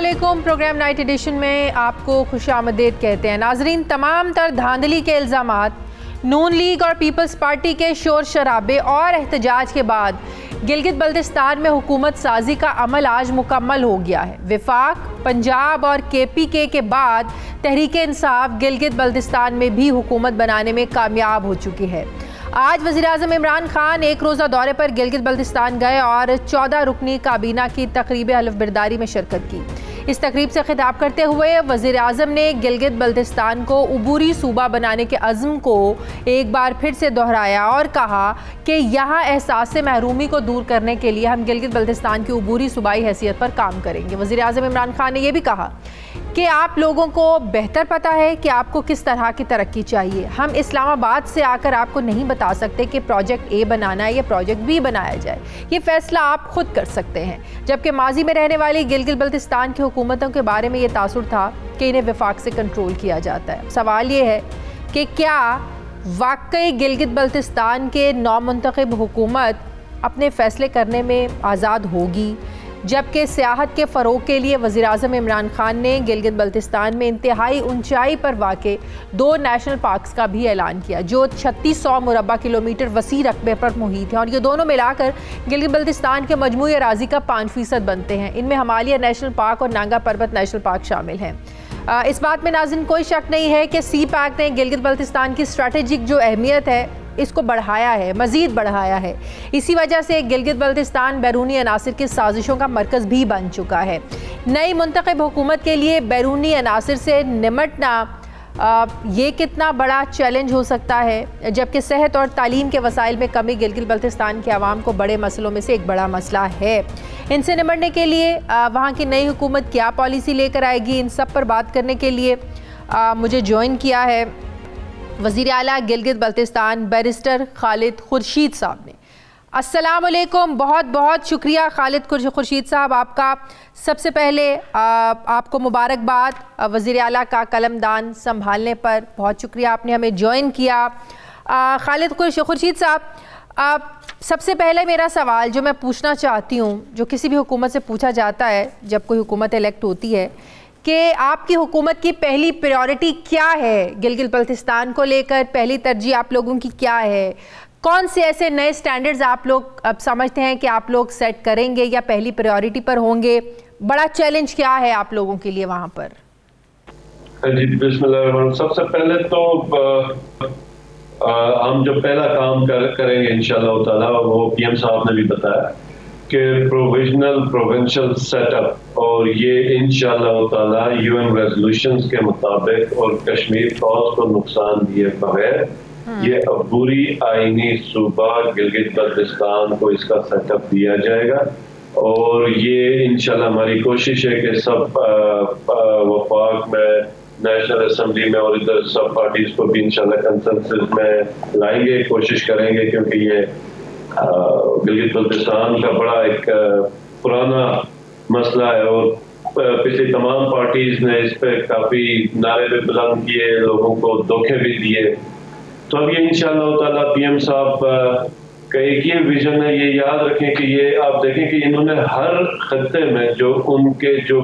علیکم۔ Programme night edition میں آپ کو خوش آمدید کہتے ہیں۔ ناظرین، تمام تر دھاندلی کے الزامات نون لیگ اور پیپلز پارٹی کے شور شرابے اور احتجاج کے بعد گلگت بلتستان میں حکومت سازی کا عمل آج مکمل ہو گیا ہے۔ وفاق، پنجاب اور KPK کے بعد تحریک انصاف گلگت بلتستان میں بھی حکومت بنانے میں کامیاب ہو چکی ہے۔ آج وزیراعظم عمران خان ایک روزہ دورے پر گلگت بلتستان گئے اور 14 رکنی کابینہ کی تقریب حلف برداری میں شرکت کی۔ اس تقریب سے خطاب کرتے ہوئے وزیر اعظم نے گلگت بلتستان کو عبوری صوبہ بنانے کے عزم کو ایک بار پھر سے دہرایا اور کہا کہ یہاں احساس محرومی کو دور کرنے کے لیے ہم گلگت بلتستان کی عبوری صوبائی حیثیت پر کام کریں گے۔ وزیر اعظم عمران خان نے یہ بھی کہا کہ آپ لوگوں کو بہتر پتہ ہے کہ آپ کو کس طرح کی ترقی چاہیے۔ ہم اسلام آباد سے آ کر آپ کو نہیں بتا سکتے کہ پروجیکٹ A بنانا ہے یا پروجیکٹ B بنایا جائے، یہ فیصلہ آپ خود کر سکتے ہیں۔ جبکہ ماضی میں رہنے والی گلگت بلتستان کی حکومتوں کے بارے میں یہ تاثر تھا کہ انہیں وفاق سے کنٹرول کیا جاتا ہے۔ سوال یہ ہے کہ کیا واقعی گلگت بلتستان کے نومنتخب حکومت اپنے فیصلے کرنے میں آزاد ہوگی؟ جبکہ سیاحت کے فروغ کے لیے وزیراعظم عمران خان نے گلگت بلتستان میں انتہائی اونچائی پر واقع 2 نیشنل پارکس کا بھی اعلان کیا جو 3600 مربع کلومیٹر وسیع رقبے پر محیط ہیں، اور یہ دونوں ملا کر گلگت بلتستان کے مجموعی اراضی کا 5% بنتے ہیں۔ ان میں ہمالیہ نیشنل پارک اور نانگا پربت نیشنل پارک شامل ہیں۔ اس بات میں ناظرین کوئی شک نہیں ہے کہ سی پیک نے گلگت بلتستان کی اسٹریٹجک جو اہمیت ہے اس کو بڑھایا ہے، مزید بڑھایا ہے۔ اسی وجہ سے گلگت بلتستان بیرونی عناصر کی سازشوں کا مرکز بھی بن چکا ہے۔ نئی منتخب حکومت کے لیے بیرونی عناصر سے نمٹنا یہ کتنا بڑا چیلنج ہو سکتا ہے، جبکہ صحت اور تعلیم کے وسائل میں کمی گلگت بلتستان کے عوام کو بڑے مسئلوں میں سے ایک بڑا مسئلہ ہے۔ ان سے نمٹنے کے لیے وہاں کی نئی حکومت کیا پالیسی لے کر آئے گی، ان سب پر بات کرنے کے لیے مجھے جوائن کیا ہے وزیر اعلیٰ گلگت بلتستان بیرسٹر خالد خورشید صاحب نے۔ السلام علیکم، بہت بہت شکریہ خالد خورشید صاحب آپ کا۔ سب سے پہلے آپ کو مبارکباد وزیر اعلیٰ کا قلم دان سنبھالنے پر، بہت شکریہ آپ نے ہمیں جوائن کیا۔ خالد خورشید صاحب، سب سے پہلے میرا سوال جو میں پوچھنا چاہتی ہوں، جو کسی بھی حکومت سے پوچھا جاتا ہے جب کوئی حکومت الیکٹ ہوتی ہے، کہ آپ کی حکومت کی پہلی پریورٹی کیا ہے گلگت بلتستان کو لے کر؟ پہلی ترجیح آپ لوگوں کی کیا ہے؟ کون سے ایسے نئے سٹینڈرڈز آپ لوگ اب سمجھتے ہیں کہ آپ لوگ سیٹ کریں گے یا پہلی پریورٹی پر ہوں گے؟ بڑا چیلنج کیا ہے آپ لوگوں کے لیے وہاں پر؟ جی بسم اللہ الرحمن الرحیم۔ سب سے پہلے تو ہم جو پہلا کام کریں گے انشاءاللہ تعالیٰ، وہ PM صاحب نے بھی بتایا کہ پروویژنل پروونشل سیٹ اپ، اور یہ انشاءاللہ تعالیٰ UN ریزولوشنز کے مطابق اور کشمیر کاز کو نقصان دیے بغیر یہ عبوری آئینی صوبہ گلگت بلتستان کو اس کا سیٹ اپ دیا جائے گا۔ اور یہ انشاءاللہ ہماری کوشش ہے کہ سب وفاق میں، نیشنل اسمبلی میں اور ادھر سب پارٹیز کو بھی انشاءاللہ کنسنسس میں لائیں گے، کوشش کریں گے، کیونکہ یہ گلگت بلتستان کا بڑا ایک پرانا مسئلہ ہے اور پچھلی تمام پارٹیز نے اس پہ کافی نعرے بھی بلند کیے، لوگوں کو دھوکے بھی دیے۔ تو اب یہ انشاءاللہ تعالیٰ PM صاحب کا ایک یہ ویژن ہے، یہ یاد رکھیں کہ یہ آپ دیکھیں کہ انہوں نے ہر خطے میں جو ان کے جو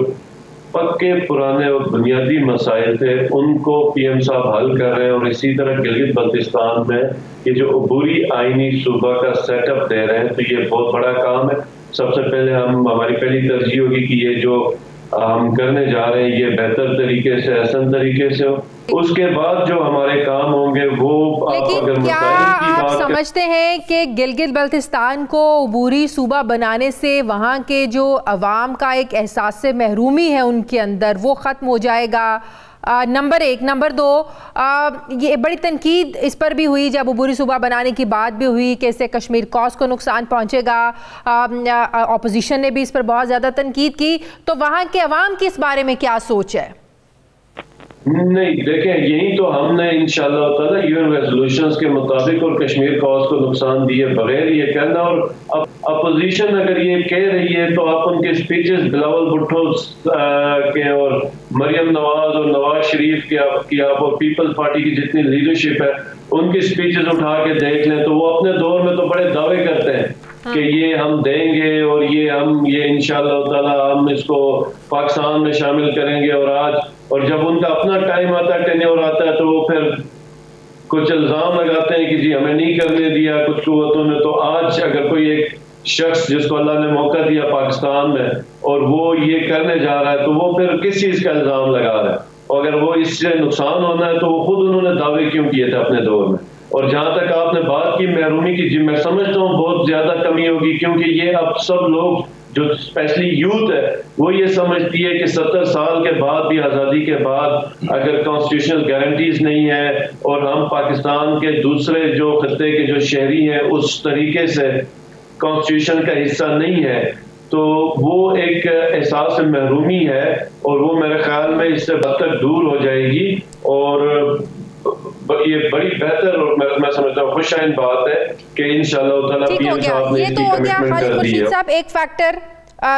پکے پرانے اور بنیادی مسائل تھے ان کو PM صاحب حل کر رہے ہیں، اور اسی طرح گلگت بلتستان میں یہ جو عبوری آئینی صوبہ کا سیٹ اپ دے رہے ہیں، تو یہ بہت بڑا کام ہے۔ سب سے پہلے ہماری پہلی ترجیح ہوگی کہ یہ جو ہم کرنے جا رہے ہیں یہ بہتر طریقے سے، احسن طریقے سے ہو۔ اس کے بعد جو ہمارے کام ہوں گے وہ لیکن کیا آپ سمجھتے ہیں کہ گلگت بلتستان کو عبوری صوبہ بنانے سے وہاں کے جو عوام کا ایک احساس محرومی ہے ان کے اندر وہ ختم ہو جائے گا؟ نمبر 1۔ نمبر 2، یہ بڑی تنقید اس پر بھی ہوئی جب عبوری صوبہ بنانے کی بات بھی ہوئی کہ اس سے کشمیر کاز کو نقصان پہنچے گا، اپوزیشن نے بھی اس پر بہت زیادہ تنقید کی، تو وہاں کے عوام کی اس بارے میں کیا سوچ ہے؟ نہیں دیکھیں، یہی تو ہم نے انشاءاللہ تعالیٰ UN ریزولوشنز کے مطابق اور کشمیر کاز کو نقصان دیے بغیر یہ کہنا، اور اپوزیشن اگر یہ کہہ رہی ہے تو آپ ان کے سپیچز بلاول بھٹو کے اور مریم نواز اور نواز شریف کی آپ اور پیپلز پارٹی کی جتنی لیڈرشپ ہے ان کی سپیچز اٹھا کے دیکھ لیں تو وہ اپنے دور میں تو بڑے دعوے کرتے ہیں کہ یہ ہم دیں گے اور یہ انشاءاللہ تعالی ہم اس کو پاکستان میں شامل کریں گے، اور جب ان کا اپنا ٹائم آتا ہے، ٹینیور آتا ہے، تو وہ پھر کچھ الزام لگاتے ہیں کہ جی ہمیں نہیں کرنے دیا کچھ قوتوں نے۔ تو آج اگر کوئی ایک شخص جس کو اللہ نے موقع دیا پاکستان میں اور وہ یہ کرنے جا رہا ہے تو وہ پھر کس چیز کا الزام لگا رہا ہے؟ اور اگر وہ اس سے نقصان ہونا ہے تو وہ خود انہوں نے دعوے کیوں کیے تھے اپنے دور میں؟ اور جہاں تک آپ نے بات کی محرومی کی، جی میں سمجھتا ہوں بہت زیادہ کمی ہوگی، کیونکہ یہ اب سب لوگ جو اسپیشلی یوتھ ہے وہ یہ سمجھتی ہے کہ 70 سال کے بعد بھی، آزادی کے بعد اگر کانسٹیٹیوشنل گارنٹیز نہیں ہے اور ہم پاکستان کے دوسرے جو خطے کے جو شہری ہیں اس طریقے سے کانسٹیٹیوشن کا حصہ نہیں ہے، تو وہ ایک احساس محرومی ہے، اور وہ میرے خیال میں اس سے بدتر دور ہو جائے گی، اور یہ بڑی بہتر اور میں سمجھتا ہوں خوش آئند بات ہے کہ انشاءاللہ تعالیٰ پی ایم صاحب نے اس کی کمٹمنٹ کر دی ہے۔ خورشید صاحب، ایک فیکٹر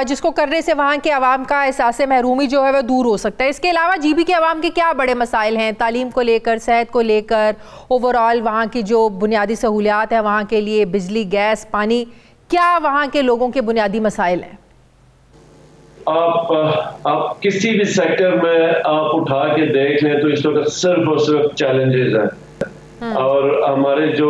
جس کو کرنے سے وہاں کے عوام کا احساس محرومی جو ہے وہ دور ہو سکتا ہے، اس کے علاوہ جی بی کے عوام کے کیا بڑے مسائل ہیں؟ تعلیم کو لے کر، صحت کو لے کر، اوورآل وہاں کی جو بنیادی سہولیات ہیں وہاں کے لیے، بجلی، گیس، پانی، کیا وہاں کے لوگوں کے بنیادی مسائل ہیں؟ آپ کسی بھی سیکٹر میں آپ اٹھا کے دیکھ لیں تو اس وقت صرف اور صرف چیلنجز ہیں، اور ہمارے جو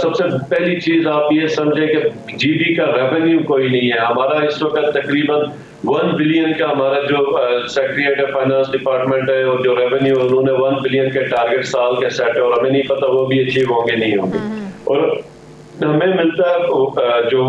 سب سے پہلی چیز آپ یہ سمجھیں کہ جی بی کا ریونیو کوئی نہیں ہے ہمارا اس وقت، تقریباً 1 بلین کا ہمارا جو سیکریٹریٹ ہے فائنانس ڈپارٹمنٹ ہے، اور جو ریونیو انہوں نے 1 بلین کے ٹارگٹ سال کے سیٹ ہے، اور ہمیں نہیں پتا وہ بھی اچیو ہوں گے نہیں ہوں گے، اور ہمیں ملتا ہے جو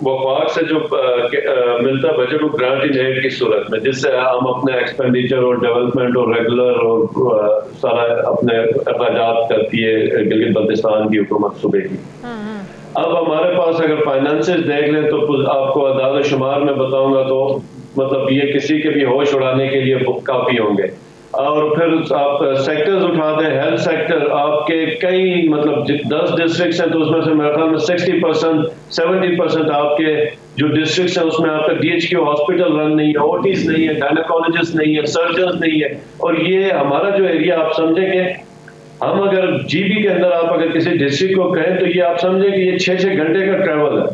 وفاق سے جو ملتا ہے بجٹ، وہ گرانٹ ان ایڈ کی صورت میں، جس سے ہم اپنے ایکسپینڈیچر اور ڈیولپمنٹ اور ریگولر اور سارا اپنے اخراجات کرتی ہے گلگت بلتستان کی حکومت صوبے کی۔ اب ہمارے پاس اگر فائنانسز دیکھ لیں تو آپ کو اعداد و شمار میں بتاؤں گا تو مطلب یہ کسی کے بھی ہوش اڑانے کے لیے کافی ہوں گے، اور پھر آپ سیکٹرز اٹھا دیں، ہیلتھ سیکٹر آپ کے کئی مطلب 10 ڈسٹرکٹس ہیں تو اس میں سے میرے خیال میں 60% 70% آپ کے جو ڈسٹرکٹس ہیں اس میں آپ کا ڈی ایچ کیو ہاسپٹل رن نہیں ہے، اوٹیز نہیں ہے، گائنیکالوجسٹ نہیں ہے، سرجنز نہیں ہے، اور یہ ہمارا جو ایریا آپ سمجھیں کہ ہم اگر جی بی کے اندر آپ اگر کسی ڈسٹرکٹ کو کہیں تو یہ آپ سمجھیں کہ یہ 6 گھنٹے کا ٹریول ہے،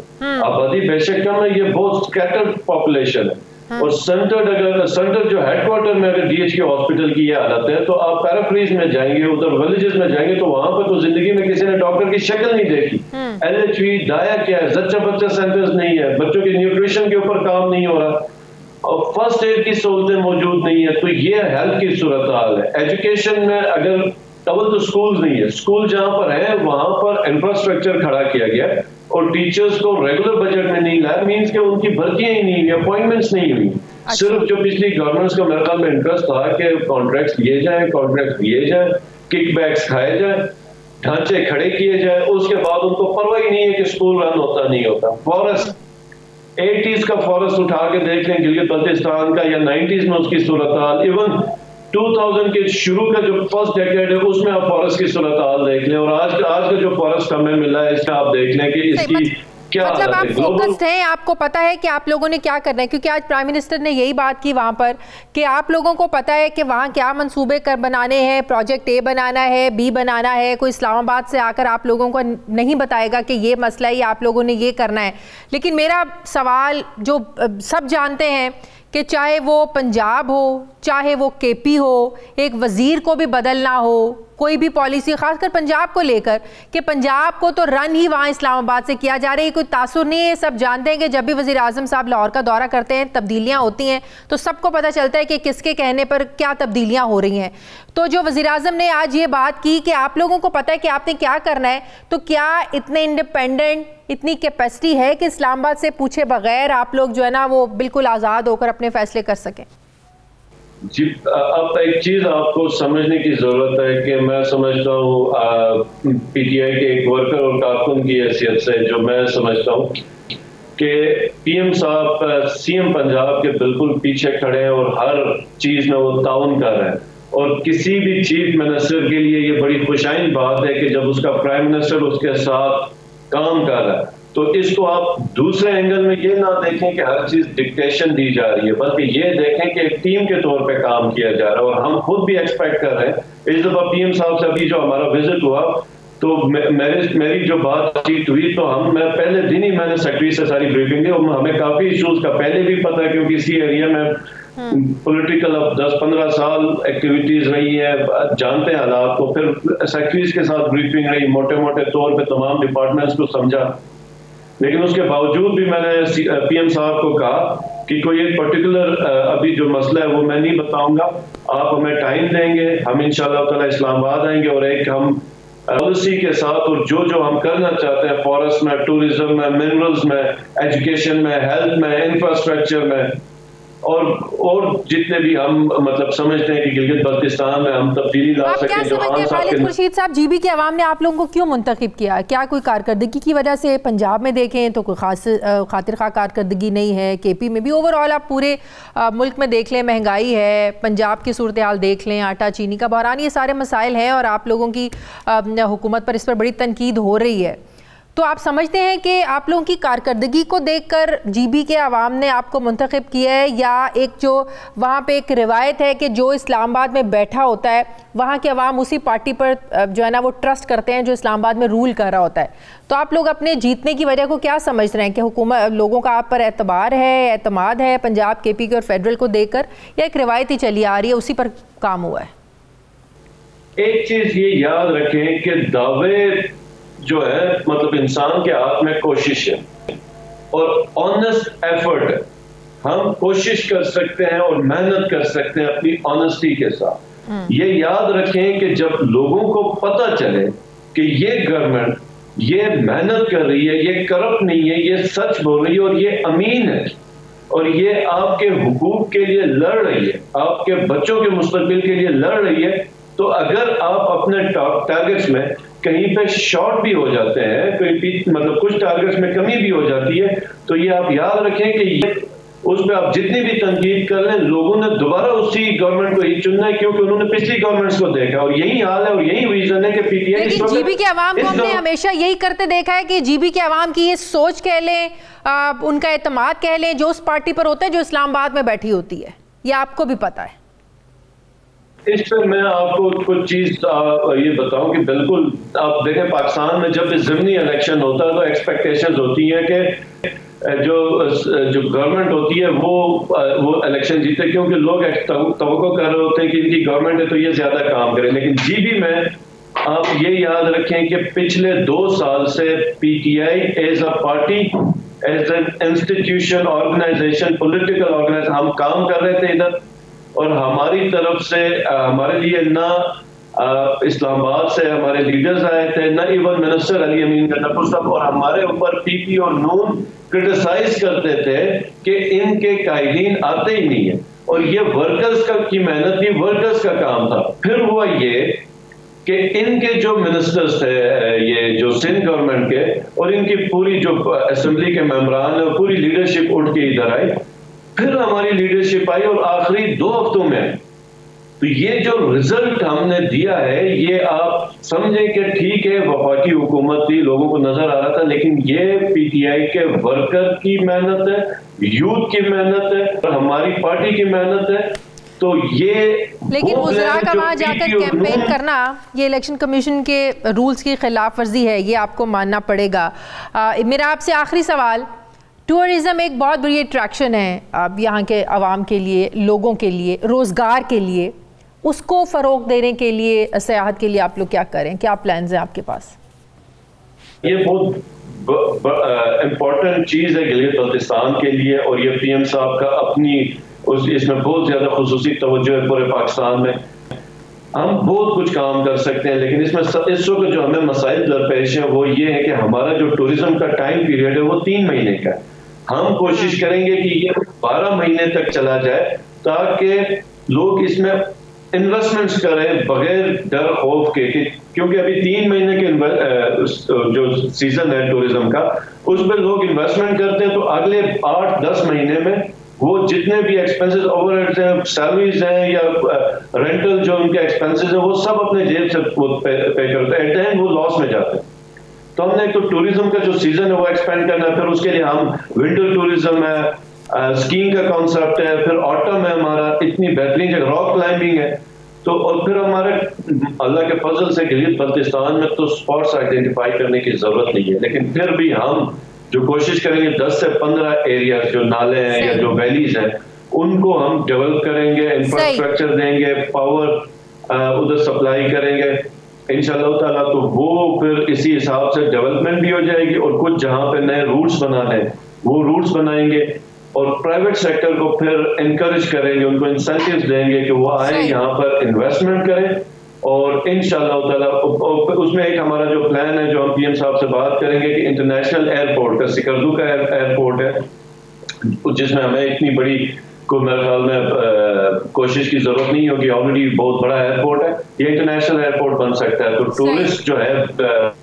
آبادی بے شک کم ہے، یہ بہت اسکیٹرڈ پاپولیشن ہے، اور سینٹر جو ہیڈ کوارٹر میں اگر ڈی ایچ کے ہاسپٹل کی یہ حالت ہے تو آپ پیرافریز میں جائیں گے، ادھر ولیجز میں جائیں گے تو وہاں پہ تو زندگی میں کسی نے ڈاکٹر کی شکل نہیں دیکھی، ایل ایچ وی ڈایا کیا ہے، زچہ بچہ سینٹرز نہیں ہے، بچوں کی نیوٹریشن کے اوپر کام نہیں ہو رہا، اور فرسٹ ایڈ کی سہولتیں موجود نہیں ہیں، تو یہ ہیلتھ کی صورتحال ہے۔ ایجوکیشن میں اگر اول تو سکولز نہیں ہے، اسکول جہاں پر ہے وہاں پر انفراسٹرکچر کھڑا کیا گیا اور ٹیچرز کو ریگولر بجٹ میں نہیں لایا، مینس کہ ان کی بھرتیاں ہی نہیں ہوئی، اپوائنٹمنٹس نہیں ہوئی، صرف جو پچھلی گورنمنٹس کا میرے خیال میں انٹرسٹ تھا کہ کانٹریکٹس لیے جائیں، کک بیکس کھائے جائیں، ڈھانچے کھڑے کیے جائیں، اس کے بعد ان کو پرواہ ہی نہیں ہے کہ اسکول رن ہوتا نہیں ہوتا۔ فارسٹ 80s کا فارسٹ اٹھا کے دیکھ لیں گلگت بلتستان کا، یا 90s میں اس کی صورتحال، ایون 2000 کے شروع کا جو فرسٹ ڈیکیڈ ہے اس میں آپ فارسٹ کی صورتحال دیکھ لیں، اور آج کا جو فارسٹ ہمیں ملا ہے اس میں آپ دیکھ لیں کہ اس کی کیا مطلب آپ فوکسڈ ہیں، آپ کو پتا ہے کہ آپ لوگوں نے کیا کرنا ہے، کیونکہ آج پرائم منسٹر نے یہی بات کی وہاں پر کہ آپ لوگوں کو پتا ہے کہ وہاں کیا منصوبے بنانے ہیں، پروجیکٹ اے بنانا ہے، بی بنانا ہے، کوئی اسلام آباد سے آ کر آپ لوگوں کو نہیں بتائے گا کہ یہ مسئلہ ہے یا آپ لوگوں نے یہ کرنا ہے۔ لیکن میرا سوال جو سب جانتے ہیں کہ چاہے وہ پنجاب ہو، چاہے وہ کے پی ہو، ایک وزیر کو بھی بدلنا ہو، کوئی بھی پالیسی، خاص کر پنجاب کو لے کر کہ پنجاب کو تو رن ہی وہاں اسلام آباد سے کیا جا رہا ہے، کوئی تاثر نہیں ہے، سب جانتے ہیں کہ جب بھی وزیر اعظم صاحب لاہور کا دورہ کرتے ہیں تبدیلیاں ہوتی ہیں تو سب کو پتہ چلتا ہے کہ کس کے کہنے پر کیا تبدیلیاں ہو رہی ہیں۔ تو جو وزیر اعظم نے آج یہ بات کی کہ آپ لوگوں کو پتہ ہے کہ آپ نے کیا کرنا ہے، تو کیا اتنے انڈیپینڈنٹ، اتنی کیپیسٹی ہے کہ اسلام آباد سے پوچھے بغیر آپ لوگ جو ہے نا وہ بالکل آزاد ہو کر اپنے فیصلے کر سکیں؟ جی اب ایک چیز آپ کو سمجھنے کی ضرورت ہے کہ میں سمجھتا ہوں پی ٹی آئی کے ایک ورکر اور کارکن کی حیثیت سے جو میں سمجھتا ہوں کہ پی ایم صاحب سی ایم پنجاب کے بالکل پیچھے کھڑے ہیں اور ہر چیز میں وہ تعاون کر رہے ہیں، اور کسی بھی چیف منسٹر کے لیے یہ بڑی خوشائن بات ہے کہ جب اس کا پرائم منسٹر اس کے ساتھ کام کر رہا ہے تو اس کو آپ دوسرے اینگل میں یہ نہ دیکھیں کہ ہر چیز ڈکٹیشن دی جا رہی ہے، بلکہ یہ دیکھیں کہ ایک ٹیم کے طور پہ کام کیا جا رہا ہے، اور ہم خود بھی ایکسپیکٹ کر رہے ہیں۔ اس دفعہ پی ایم صاحب سے ابھی جو ہمارا وزٹ ہوا تو میری جو بات چیت ہوئی تو میں پہلے دن ہی میں نے سیکرٹری سے ساری بریفنگ دی، اور ہمیں کافی ایشوز کا پہلے بھی پتا ہے کیونکہ اسی ایریا میں پولیٹیکل اب 10-15 سال ایکٹیویٹیز رہی ہیں، جانتے ہیں حالات کو۔ پھر سیکرٹریز کے ساتھ بریفنگ رہی، موٹے موٹے طور پہ تمام ڈپارٹمنٹس کو سمجھا، لیکن اس کے باوجود بھی میں نے پی ایم صاحب کو کہا کہ کوئی ایک پرٹیکولر ابھی جو مسئلہ ہے وہ میں نہیں بتاؤں گا، آپ ہمیں ٹائم دیں گے، ہم انشاءاللہ تعالی اسلام آباد آئیں گے، اور ایک ہم پالیسی کے ساتھ اور جو ہم کرنا چاہتے ہیں فارسٹ میں، ٹوریزم میں، منرلز میں، ایجوکیشن میں، ہیلتھ میں، انفراسٹرکچر میں، اور جتنے بھی ہم مطلب سمجھتے ہیں کہ گلگت بلتستان میں ہم تبدیلی لا سکیں۔ آپ کیا سمجھتے ہیں خالد خورشید صاحب، جی بی کی عوام نے آپ لوگوں کو کیوں منتخب کیا؟ کیا کوئی کارکردگی کی وجہ سے؟ پنجاب میں دیکھیں تو کوئی خاص خاطر خواہ کارکردگی نہیں ہے، کے پی میں بھی اوور آل آپ پورے ملک میں دیکھ لیں، مہنگائی ہے، پنجاب کی صورتحال دیکھ لیں، آٹا چینی کا بحران، یہ سارے مسائل ہیں، اور آپ لوگوں کی حکومت پر اس پر بڑی تنقید ہو رہی ہے۔ تو آپ سمجھتے ہیں کہ آپ لوگوں کی کارکردگی کو دیکھ کر جی بی کے عوام نے آپ کو منتخب کیا ہے، یا ایک جو وہاں پہ ایک روایت ہے کہ جو اسلام آباد میں بیٹھا ہوتا ہے وہاں کے عوام اسی پارٹی پر جو ہے نا وہ ٹرسٹ کرتے ہیں جو اسلام آباد میں رول کر رہا ہوتا ہے؟ تو آپ لوگ اپنے جیتنے کی وجہ کو کیا سمجھ رہے ہیں کہ حکومت لوگوں کا آپ پر اعتبار ہے، اعتماد ہے پنجاب، کے پی کے اور فیڈرل کو دیکھ کر، یا ایک روایت ہی چلی آ رہی ہے اسی پر کام ہوا ہے؟ ایک چیز یہ یاد رکھیں کہ دعوے جو ہے مطلب انسان کے ہاتھ میں کوشش ہے اور آنسٹ ایفرٹ ہے، ہم کوشش کر سکتے ہیں اور محنت کر سکتے ہیں اپنی آنسٹی کے ساتھ۔ یہ یاد رکھیں کہ جب لوگوں کو پتہ چلے کہ یہ گورنمنٹ یہ محنت کر رہی ہے، یہ کرپٹ نہیں ہے، یہ سچ بول رہی ہے، اور یہ امین ہے، اور یہ آپ کے حقوق کے لیے لڑ رہی ہے، آپ کے بچوں کے مستقبل کے لیے لڑ رہی ہے، تو اگر آپ اپنے ٹارگٹس میں کہیں پہ شارٹ بھی ہو جاتے ہیں، مطلب کچھ ٹارگٹس میں کمی بھی ہو جاتی ہے، تو یہ آپ یاد رکھیں کہ اس پہ آپ جتنی بھی تنقید کر لیں، لوگوں نے دوبارہ اسی گورنمنٹ کو ہی چننا ہے، کیونکہ انہوں نے پچھلی گورنمنٹس کو دیکھا، اور یہی حال ہے اور یہی ریزن ہے کہ پی ٹی آئی لیکن جی بی کے عوام کو ہم نے ہمیشہ یہی کرتے دیکھا ہے کہ جی بی کے عوام کی یہ سوچ کہہ لیں، ان کا اعتماد کہہ لیں، جو اس پارٹی پر ہوتا ہے جو اسلام آباد میں بیٹھی ہوتی ہے، یہ آپ کو بھی پتا ہے۔ اس پہ میں آپ کو کچھ چیز یہ بتاؤں کہ بالکل آپ دیکھیں پاکستان میں جب ضمنی الیکشن ہوتا ہے تو ایکسپیکٹیشنز ہوتی ہیں کہ جو گورنمنٹ ہوتی ہے وہ الیکشن جیتے، کیونکہ لوگ توقع کر رہے ہوتے ہیں کہ ان کی گورنمنٹ ہے تو یہ زیادہ کام کرے۔ لیکن جی بی میں آپ یہ یاد رکھیں کہ پچھلے 2 سال سے P T I as a party, as an institution, organization, political organization, ہم کام کر رہے تھے ادھر، اور ہماری طرف سے ہمارے لیے نہ اسلام آباد سے ہمارے لیڈرز آئے تھے، نہ ایون منسٹر علی امین گنڈپور صاحب، اور ہمارے اوپر پی پی اور نون کرٹیسائز کرتے تھے کہ ان کے قائدین آتے ہی نہیں ہیں، اور یہ ورکرز کی محنت تھی، ورکرز کا کام تھا۔ پھر ہوا یہ کہ ان کے جو منسٹرز تھے، یہ جو سندھ گورنمنٹ کے، اور ان کی پوری جو اسمبلی کے ممبران ہیں، پوری لیڈرشپ اٹھ کے ادھر آئی، پھر ہماری لیڈرشپ آئی، اور آخری 2 ہفتوں میں تو یہ جو رزلٹ ہم نے دیا ہے، یہ آپ سمجھیں کہ ٹھیک ہے وفاقی حکومت تھی، لوگوں کو نظر آ رہا تھا، لیکن یہ پی ٹی آئی کے ورکر کی محنت ہے، یوتھ کی محنت ہے، اور ہماری پارٹی کی محنت ہے۔ تو یہ لیکن وزراء کا وہاں جا کر کیمپین کرنا یہ الیکشن کمیشن کے رولز کی خلاف ورزی ہے، یہ آپ کو ماننا پڑے گا۔ میرا آپ سے آخری سوال، ٹورزم ایک بہت بڑی اٹریکشن ہے اب یہاں کے عوام کے لیے، لوگوں کے لیے، روزگار کے لیے، اس کو فروغ دینے کے لیے، سیاحت کے لیے آپ لوگ کیا کریں؟ کیا پلانز ہیں آپ کے پاس؟ یہ بہت امپورٹنٹ چیز ہے گلگت بلتستان کے لیے، اور یہ پی ایم صاحب کا اپنی اس میں بہت زیادہ خصوصی توجہ ہے پورے پاکستان میں۔ ہم بہت کچھ کام کر سکتے ہیں، لیکن اس وقت جو ہمیں مسائل درپیش ہیں وہ یہ ہے کہ ہمارا جو ٹورزم کا ٹائم پیریڈ ہے وہ 3 مہینے کا ہے۔ ہم کوشش کریں گے کہ یہ 12 مہینے تک چلا جائے، تاکہ لوگ اس میں انویسٹمنٹس کریں بغیر ڈر خوف کے، کیونکہ ابھی 3 مہینے کے جو سیزن ہے ٹورزم کا، اس میں لوگ انویسٹمنٹ کرتے ہیں، تو اگلے 8-10 مہینے میں وہ جتنے بھی ایکسپینسز، اوور ہیڈز ہیں، سیلریز ہیں، یا رینٹل جو ان کے ایکسپینسز ہیں، وہ سب اپنے جیب سے پے کرتے ہیں، ایٹ دا اینڈ وہ لاس میں جاتے ہیں۔ تو ہم نے ایک تو ٹورزم کا جو سیزن ہے وہ ایکسپینڈ کرنا ہے, پھر اس کے لیے ہم ونٹر ٹورزم ہے, اسکیئنگ کا کانسیپٹ ہے, پھر آٹم ہے ہمارا, اتنی بہترین جگہ راک کلائمبنگ ہے. تو اور پھر ہمارے اللہ کے فضل سے گلگت بلتستان میں تو اسپاٹس آئیڈینٹیفائی کرنے کی ضرورت نہیں ہے, لیکن پھر بھی ہم جو کوشش کریں گے 10 سے 15 ایریاز جو نالے ہیں یا جو ویلیز ہیں ان کو ہم ڈیولپ کریں گے, انفراسٹرکچر دیں گے, پاور ادھر سپلائی کریں گے انشاءاللہ تعالیٰ. تو وہ پھر اسی حساب سے ڈیولپمنٹ بھی ہو جائے گی, اور کچھ جہاں پہ نئے روٹس بنانے ہیں وہ روٹس بنائیں گے, اور پرائیویٹ سیکٹر کو پھر انکریج کریں گے, ان کو انسینٹیوز دیں گے کہ وہ آئیں یہاں پر انویسٹمنٹ کریں. اور انشاءاللہ تعالیٰ اس میں ایک ہمارا جو پلان ہے جو ہم پی ایم صاحب سے بات کریں گے کہ انٹرنیشنل ایئرپورٹ کا سکردو کا ایئرپورٹ ہے, جس میں ہمیں اتنی بڑی کو میرے خیال میں کوشش کی ضرورت نہیں ہوگی, آلریڈی بہت بڑا ایئرپورٹ ہے, یہ انٹرنیشنل ایئرپورٹ بن سکتا ہے. تو ٹورسٹ جو ہے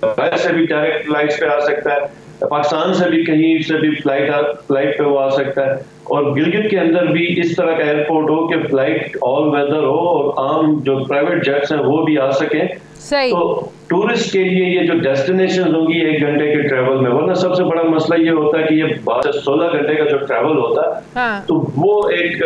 باہر سے بھی ڈائریکٹ فلائٹس پہ آ سکتا ہے, پاکستان سے بھی کہیں سے بھی فلائٹ پہ وہ آ سکتا ہے, اور گلگت کے اندر بھی اس طرح کا ایئرپورٹ ہو کہ فلائٹ آل ویدر ہو اور عام جو پرائیویٹ جیٹس ہیں وہ بھی آ سکیں. تو ٹورسٹ کے لیے یہ جو ڈیسٹینیشن ہوں گی 1 گھنٹے کے ٹریول میں, ورنہ سب سے بڑا مسئلہ یہ ہوتا ہے کہ یہ 16 گھنٹے کا جو ٹریول ہوتا ہے تو وہ ایک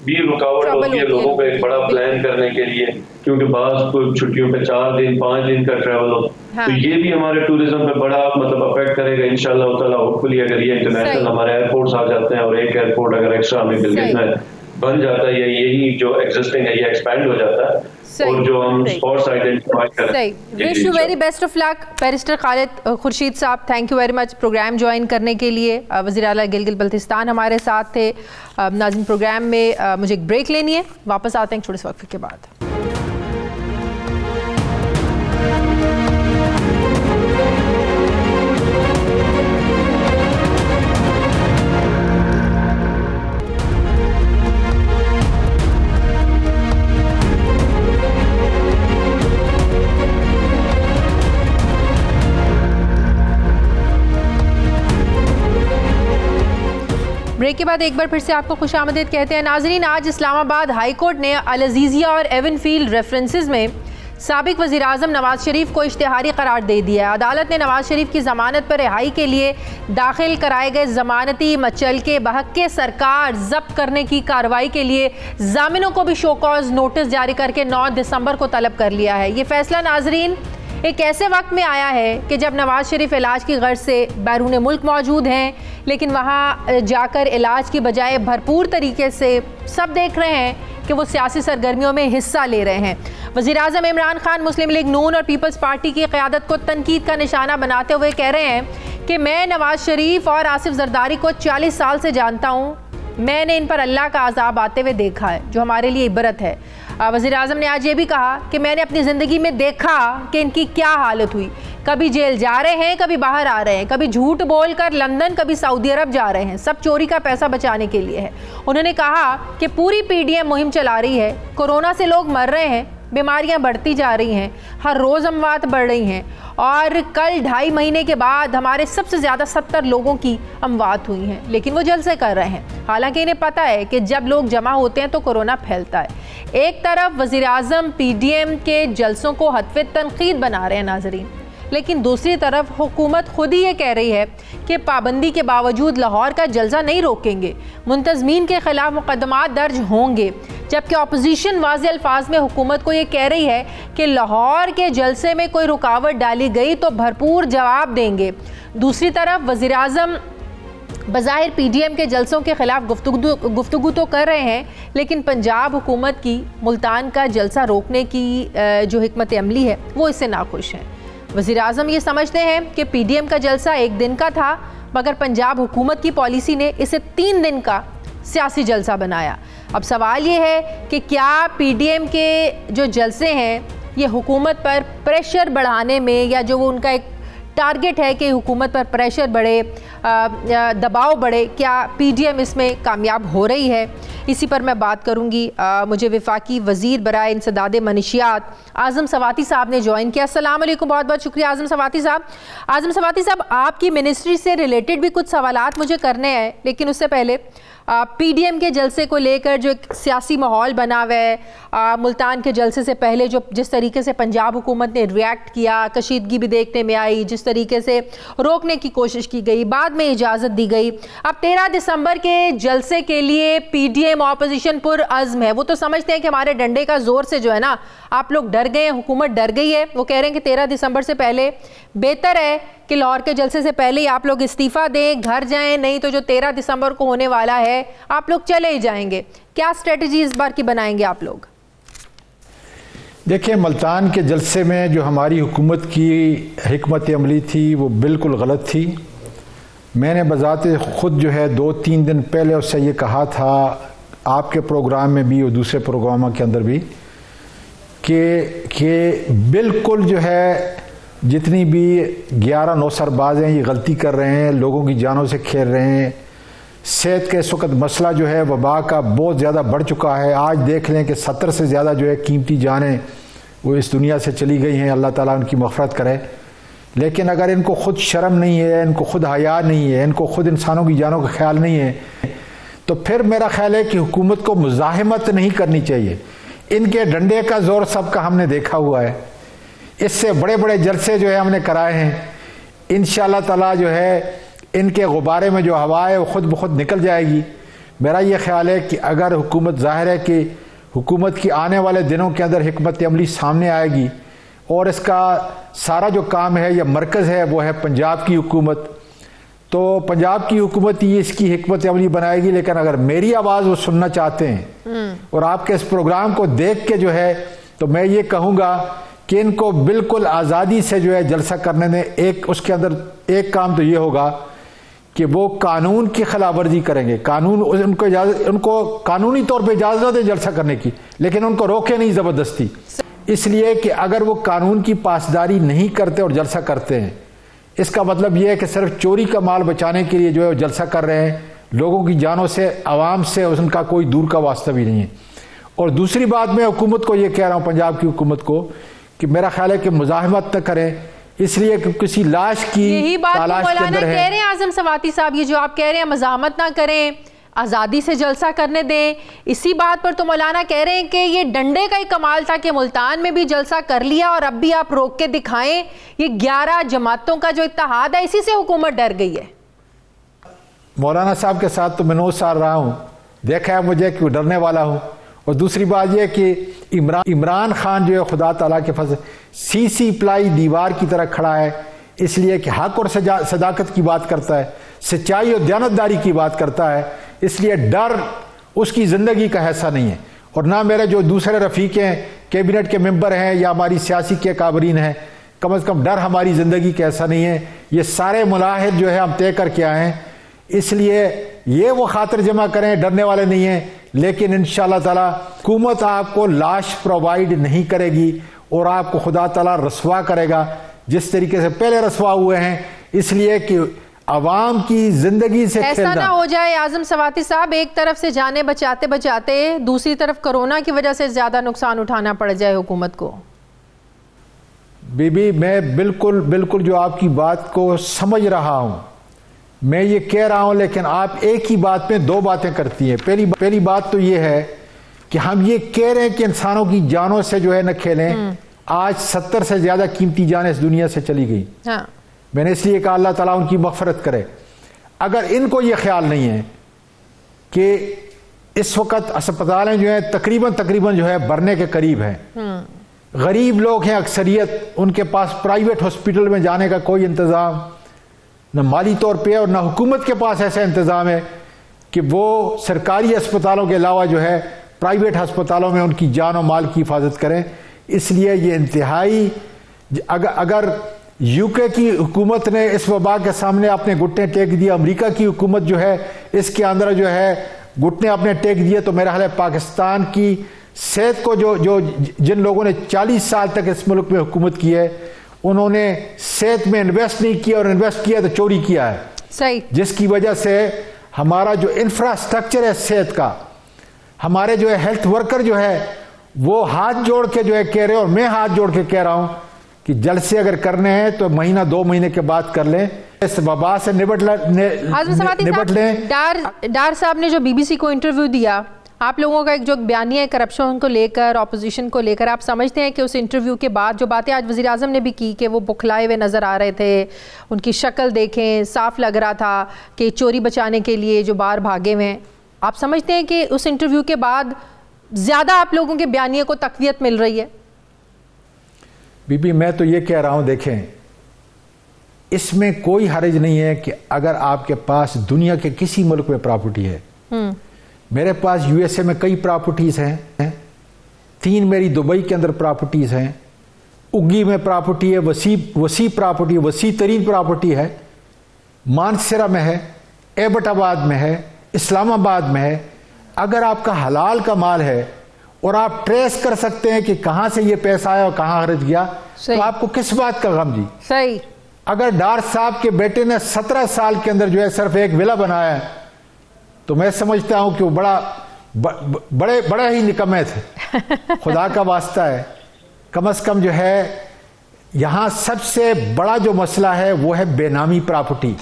بھی رکاوٹ ہوتی ہے لوگوں کو ایک بڑا پلان کرنے کے لیے, کیونکہ بعض کوئی چھٹیوں پہ 4 دن 5 دن کا ٹریول ہو. تو یہ بھی ہمارے ٹورزم پہ بڑا مطلب افیکٹ کرے گا انشاءاللہ تعالیٰ. ہوپ فلی اگر یہ انٹرنیشنل ہمارے ایئرپورٹس آ جاتے ہیں اور ایک ایئرپورٹ اگر ایکسٹرا ہمیں گلگت میں بن جاتا ہے, یہی جو ایگزسٹنگ ہے یہ ایکسپینڈ ہو جاتا ہے, اور جو ہم اسپورٹس آئیڈینٹیفائی کریں. Wish you very best of luck barrister Khalid Khurshid صاحب, thank you very much programme join کرنے کے لیے. وزیر اعلیٰ گلگت بلتستان ہمارے ساتھ تھے. ناظرین پروگرام میں مجھے ایک بریک لینی ہے, واپس آتے ہیں چھوٹے سے وقفے کے بعد. بریک کے بعد ایک بار پھر سے آپ کو خوش آمدید کہتے ہیں. ناظرین, آج اسلام آباد ہائی کورٹ نے العزیزیہ اور ایون فیلڈ ریفرنسز میں سابق وزیر اعظم نواز شریف کو اشتہاری قرار دے دیا ہے. عدالت نے نواز شریف کی ضمانت پر رہائی کے لیے داخل کرائے گئے ضمانتی مچلکے بحق کے سرکار ضبط کرنے کی کارروائی کے لیے ضامنوں کو بھی شو کاز نوٹس جاری کر کے 9 دسمبر کو طلب کر لیا ہے. یہ فیصلہ ناظرین ایک ایسے وقت میں آیا ہے کہ جب نواز شریف علاج کی غرض سے بیرون ملک موجود ہیں, لیکن وہاں جا کر علاج کی بجائے بھرپور طریقے سے سب دیکھ رہے ہیں کہ وہ سیاسی سرگرمیوں میں حصہ لے رہے ہیں. وزیر اعظم عمران خان مسلم لیگ نون اور پیپلز پارٹی کی قیادت کو تنقید کا نشانہ بناتے ہوئے کہہ رہے ہیں کہ میں نواز شریف اور آصف زرداری کو 40 سال سے جانتا ہوں, میں نے ان پر اللہ کا عذاب آتے ہوئے دیکھا ہے جو ہمارے لیے عبرت ہے. وزیر اعظم نے آج یہ بھی کہا کہ میں نے اپنی زندگی میں دیکھا کہ ان کی کیا حالت ہوئی, کبھی جیل جا رہے ہیں, کبھی باہر آ رہے ہیں, کبھی جھوٹ بول کر لندن, کبھی سعودی عرب جا رہے ہیں, سب چوری کا پیسہ بچانے کے لیے ہے. انہوں نے کہا کہ پوری پی ڈی ایم مہم چلا رہی ہے, کورونا سے لوگ مر رہے ہیں, بیماریاں بڑھتی جا رہی ہیں, ہر روز اموات بڑھ رہی ہیں, اور کل 2.5 مہینے کے بعد ہمارے سب سے زیادہ 70 لوگوں کی اموات ہوئی ہیں, لیکن وہ جلسے کر رہے ہیں, حالانکہ انہیں پتہ ہے کہ جب لوگ جمع ہوتے ہیں تو کورونا پھیلتا ہے. ایک طرف وزیر اعظم پی ڈی ایم کے جلسوں کو ہدف تنقید بنا رہے ہیں ناظرین, لیکن دوسری طرف حکومت خود ہی یہ کہہ رہی ہے کہ پابندی کے باوجود لاہور کا جلسہ نہیں روکیں گے, منتظمین کے خلاف مقدمات درج ہوں گے, جبکہ اپوزیشن واضح الفاظ میں حکومت کو یہ کہہ رہی ہے کہ لاہور کے جلسے میں کوئی رکاوٹ ڈالی گئی تو بھرپور جواب دیں گے. دوسری طرف وزیر اعظم بظاہر پی ڈی ایم کے جلسوں کے خلاف گفتگو تو کر رہے ہیں, لیکن پنجاب حکومت کی ملتان کا جلسہ روکنے کی جو حکمت عملی ہے وہ اس سے ناخوش ہیں. وزیر اعظم یہ سمجھتے ہیں کہ پی ڈی ایم کا جلسہ 1 دن کا تھا, مگر پنجاب حکومت کی پالیسی نے اسے 3 دن کا سیاسی جلسہ بنایا. اب سوال یہ ہے کہ کیا پی ڈی ایم کے جو جلسے ہیں یہ حکومت پر پریشر بڑھانے میں, یا جو وہ ان کا ایک ٹارگٹ ہے کہ حکومت پر پریشر بڑھے, دباؤ بڑھے, کیا پی ڈی ایم اس میں کامیاب ہو رہی ہے؟ اسی پر میں بات کروں گی. مجھے وفاقی وزیر برائے انسداد منشیات اعظم سواتی صاحب نے جوائن کیا. السلام علیکم, بہت بہت شکریہ اعظم سواتی صاحب. اعظم سواتی صاحب, آپ کی منسٹری سے ریلیٹڈ بھی کچھ سوالات مجھے کرنے ہیں, لیکن اس سے پہلے پی ڈی ایم کے جلسے کو لے کر جو ایک سیاسی ماحول بنا ہوا ہے, ملتان کے جلسے سے پہلے جس طریقے سے پنجاب حکومت نے ریئیکٹ کیا, کشیدگی بھی دیکھنے میں آئی, جس طریقے سے روکنے کی کوشش کی گئی, بعد میں اجازت دی گئی. اب 13 دسمبر کے جلسے کے لیے پی ڈی ایم اپوزیشن پر عزم ہے. وہ تو سمجھتے ہیں کہ ہمارے ڈنڈے کا زور سے جو ہے نا آپ لوگ ڈر گئے ہیں, حکومت ڈر گئی ہے. وہ کہہ رہے ہیں کہ 13 دسمبر سے پہلے بہتر ہے کہ لاہور کے جلسے سے پہلے ہی آپ لوگ استعفیٰ دیں, گھر جائیں, نہیں تو جو 13 دسمبر کو ہونے والا ہے آپ لوگ چلے ہی جائیں گے. کیا اسٹریٹجی اس بار کی بنائیں گے آپ لوگ؟ دیکھیں, ملتان کے جلسے میں جو ہماری حکومت کی حکمت عملی تھی وہ بالکل غلط تھی. میں نے بذات خود جو ہے 2-3 دن پہلے اس سے یہ کہا تھا, آپ کے پروگرام میں بھی اور دوسرے پروگراموں کے اندر بھی, کہ بالکل جو ہے جتنی بھی 11 نوسر باز ہیں یہ غلطی کر رہے ہیں, لوگوں کی جانوں سے کھیل رہے ہیں. صحت کا اس وقت مسئلہ جو ہے وبا کا بہت زیادہ بڑھ چکا ہے. آج دیکھ لیں کہ 70 سے زیادہ جو ہے قیمتی جانیں وہ اس دنیا سے چلی گئی ہیں, اللہ تعالیٰ ان کی مغفرت کرے. لیکن اگر ان کو خود شرم نہیں ہے, ان کو خود حیا نہیں ہے, ان کو خود انسانوں کی جانوں کا خیال نہیں ہے, تو پھر میرا خیال ہے کہ حکومت کو مزاحمت نہیں کرنی چاہیے. ان کے ڈنڈے کا زور سب کا ہم نے دیکھا ہوا ہے. اس سے بڑے بڑے جلسے جو ہے ہم نے کرائے ہیں. انشاءاللہ تعالیٰ جو ہے ان کے غبارے میں جو ہوا ہے وہ خود بخود نکل جائے گی. میرا یہ خیال ہے کہ اگر حکومت, ظاہر ہے کہ حکومت کی آنے والے دنوں کے اندر حکمت عملی سامنے آئے گی, اور اس کا سارا جو کام ہے یا مرکز ہے وہ ہے پنجاب کی حکومت, تو پنجاب کی حکومت ہی اس کی حکمت عملی بنائے گی. لیکن اگر میری آواز وہ سننا چاہتے ہیں اور آپ کے اس پروگرام کو دیکھ کے جو ہے, تو میں یہ کہوں گا کہ ان کو بالکل آزادی سے جو ہے جلسہ کرنے دیں. اس کے اندر ایک کام تو یہ ہوگا کہ وہ قانون کی خلاف ورزی کریں گے. قانون ان کو قانونی طور پہ اجازت دے جلسہ کرنے کی, لیکن ان کو روکے نہیں زبردستی. اس لیے کہ اگر وہ قانون کی پاسداری نہیں کرتے اور جلسہ کرتے ہیں, اس کا مطلب یہ ہے کہ صرف چوری کا مال بچانے کے لیے جو ہے وہ جلسہ کر رہے ہیں. لوگوں کی جانوں سے, عوام سے ان کا کوئی دور کا واسطہ بھی نہیں ہے. اور دوسری بات میں حکومت کو یہ کہہ رہا ہوں, پنجاب کی حکومت کو, کہ میرا خیال ہے کہ مزاحمت نہ کریں, اس لیے کہ کسی لاش کی تلاش کے اندر ہے. کہہ رہے ہیں اعظم سواتی صاحب, یہ جو آپ کہہ رہے ہیں مزاحمت نہ کریں, آزادی سے جلسہ کرنے دیں, اسی بات پر تو مولانا کہہ رہے ہیں کہ یہ ڈنڈے کا ہی کمال تھا کہ ملتان میں بھی جلسہ کر لیا اور اب بھی آپ روک کے دکھائیں. یہ 11 جماعتوں کا جو اتحاد ہے, اسی سے حکومت ڈر گئی ہے. مولانا صاحب کے ساتھ تو میں 9 سال رہا ہوں, دیکھا ہے مجھے کہ ڈرنے والا ہوں. اور دوسری بات یہ کہ عمران خان جو ہے خدا تعالیٰ کے فضل سی پلائی دیوار کی طرح کھڑا ہے, اس لیے کہ حق اور صداقت کی بات کرتا ہے, سچائی اور دیانتداری کی بات کرتا ہے. اس لیے ڈر اس کی زندگی کا حصہ نہیں ہے. اور نہ میرے جو دوسرے رفیق ہیں, کیبنٹ کے ممبر ہیں یا ہماری سیاسی کے کابرین ہیں, کم از کم ڈر ہماری زندگی کا حصہ نہیں ہے. یہ سارے ملاحظ جو ہے ہم طے کر کے آئے ہیں. اس لیے یہ وہ خاطر جمع کریں, ڈرنے والے نہیں ہیں. لیکن انشاءاللہ تعالیٰ حکومت آپ کو لاش پرووائڈ نہیں کرے گی اور آپ کو خدا تعالیٰ رسوا کرے گا جس طریقے سے پہلے رسوا ہوئے ہیں. اس لیے کہ عوام کی زندگی سے ایسا نہ ہو جائے اعظم سواتی صاحب, ایک طرف سے جانے بچاتے بچاتے دوسری طرف کرونا کی وجہ سے زیادہ نقصان اٹھانا پڑ جائے حکومت کو. بی بی, میں بالکل جو آپ کی بات کو سمجھ رہا ہوں, میں یہ کہہ رہا ہوں, لیکن آپ ایک ہی بات میں 2 باتیں کرتی ہیں. پہلی بات تو یہ ہے کہ ہم یہ کہہ رہے ہیں کہ انسانوں کی جانوں سے جو ہے نہ کھیلیں. آج 70 سے زیادہ قیمتی جانیں اس دنیا سے چلی گئی. میں نے اس لیے کہا اللہ تعالیٰ ان کی مغفرت کرے. اگر ان کو یہ خیال نہیں ہے کہ اس وقت اسپتالیں جو ہیں تقریباً جو ہے بھرنے کے قریب ہیں, غریب لوگ ہیں اکثریت, ان کے پاس پرائیویٹ ہاسپٹل میں جانے کا کوئی انتظام نہ مالی طور پہ اور نہ حکومت کے پاس ایسا انتظام ہے کہ وہ سرکاری اسپتالوں کے علاوہ جو ہے پرائیویٹ ہسپتالوں میں ان کی جان و مال کی حفاظت کریں. اس لیے یہ انتہائی, اگر یو کے کی حکومت نے اس وبا کے سامنے اپنے گھٹنے ٹیک دیا, امریکہ کی حکومت جو ہے اس کے اندر جو ہے گھٹنے اپنے ٹیک دیے, تو میرا خیال ہے پاکستان کی صحت کو جن لوگوں نے 40 سال تک اس ملک میں حکومت کی ہے, انہوں نے صحت میں انویسٹ نہیں کیا, اور انویسٹ کیا تو چوری کیا ہے. صحیح. جس کی وجہ سے ہمارا جو انفراسٹرکچر ہے صحت کا, ہمارے جو ہے ہیلتھ ورکر جو ہے وہ ہاتھ جوڑ کے جو ہے کہہ رہے ہیں, اور میں ہاتھ جوڑ کے کہہ رہا ہوں کہ جلسے اگر کرنے ہیں تو 1-2 مہینے کے بعد کر لیں, اس وبا سے نبٹ لیں. ڈار صاحب نے جو BBC کو انٹرویو دیا آپ لوگوں کا ایک جو بیانیہ ہے کرپشن کو لے کر، اپوزیشن کو لے کر، آپ سمجھتے ہیں کہ اس انٹرویو کے بعد جو باتیں آج وزیر اعظم نے بھی کی کہ وہ بکھلائے ہوئے نظر آ رہے تھے، ان کی شکل دیکھیں صاف لگ رہا تھا کہ چوری بچانے کے لیے جو باہر بھاگے ہوئے ہیں، آپ سمجھتے ہیں کہ اس انٹرویو کے بعد زیادہ آپ لوگوں کے بیانیے کو تقویت مل رہی ہے؟ بی بی میں تو یہ کہہ رہا ہوں، دیکھیں اس میں کوئی حرج نہیں ہے کہ اگر آپ کے پاس دنیا کے کسی ملک میں پراپرٹی ہے، میرے پاس یو ایس اے میں کئی پراپرٹیز ہیں، 3 میری دبئی کے اندر پراپرٹیز ہیں، اگی میں پراپرٹی ہے، وسیع پراپرٹی، وسیع ترین پراپرٹی ہے، مانسرا میں ہے، ایبٹ آباد میں ہے، اسلام آباد میں ہے۔ اگر آپ کا حلال کا مال ہے اور آپ ٹریس کر سکتے ہیں کہ کہاں سے یہ پیسہ آیا اور کہاں خرچ گیا، تو آپ کو کس بات کا غم جی؟ صحیح۔ اگر ڈار صاحب کے بیٹے نے 17 سال کے اندر جو ہے صرف ایک ولا بنایا ہے تو میں سمجھتا ہوں کہ وہ بڑے ہی نکمے تھے، خدا کا واسطہ ہے۔ کم از کم جو ہے یہاں سب سے بڑا جو مسئلہ ہے وہ ہے بے نامی پراپرٹی۔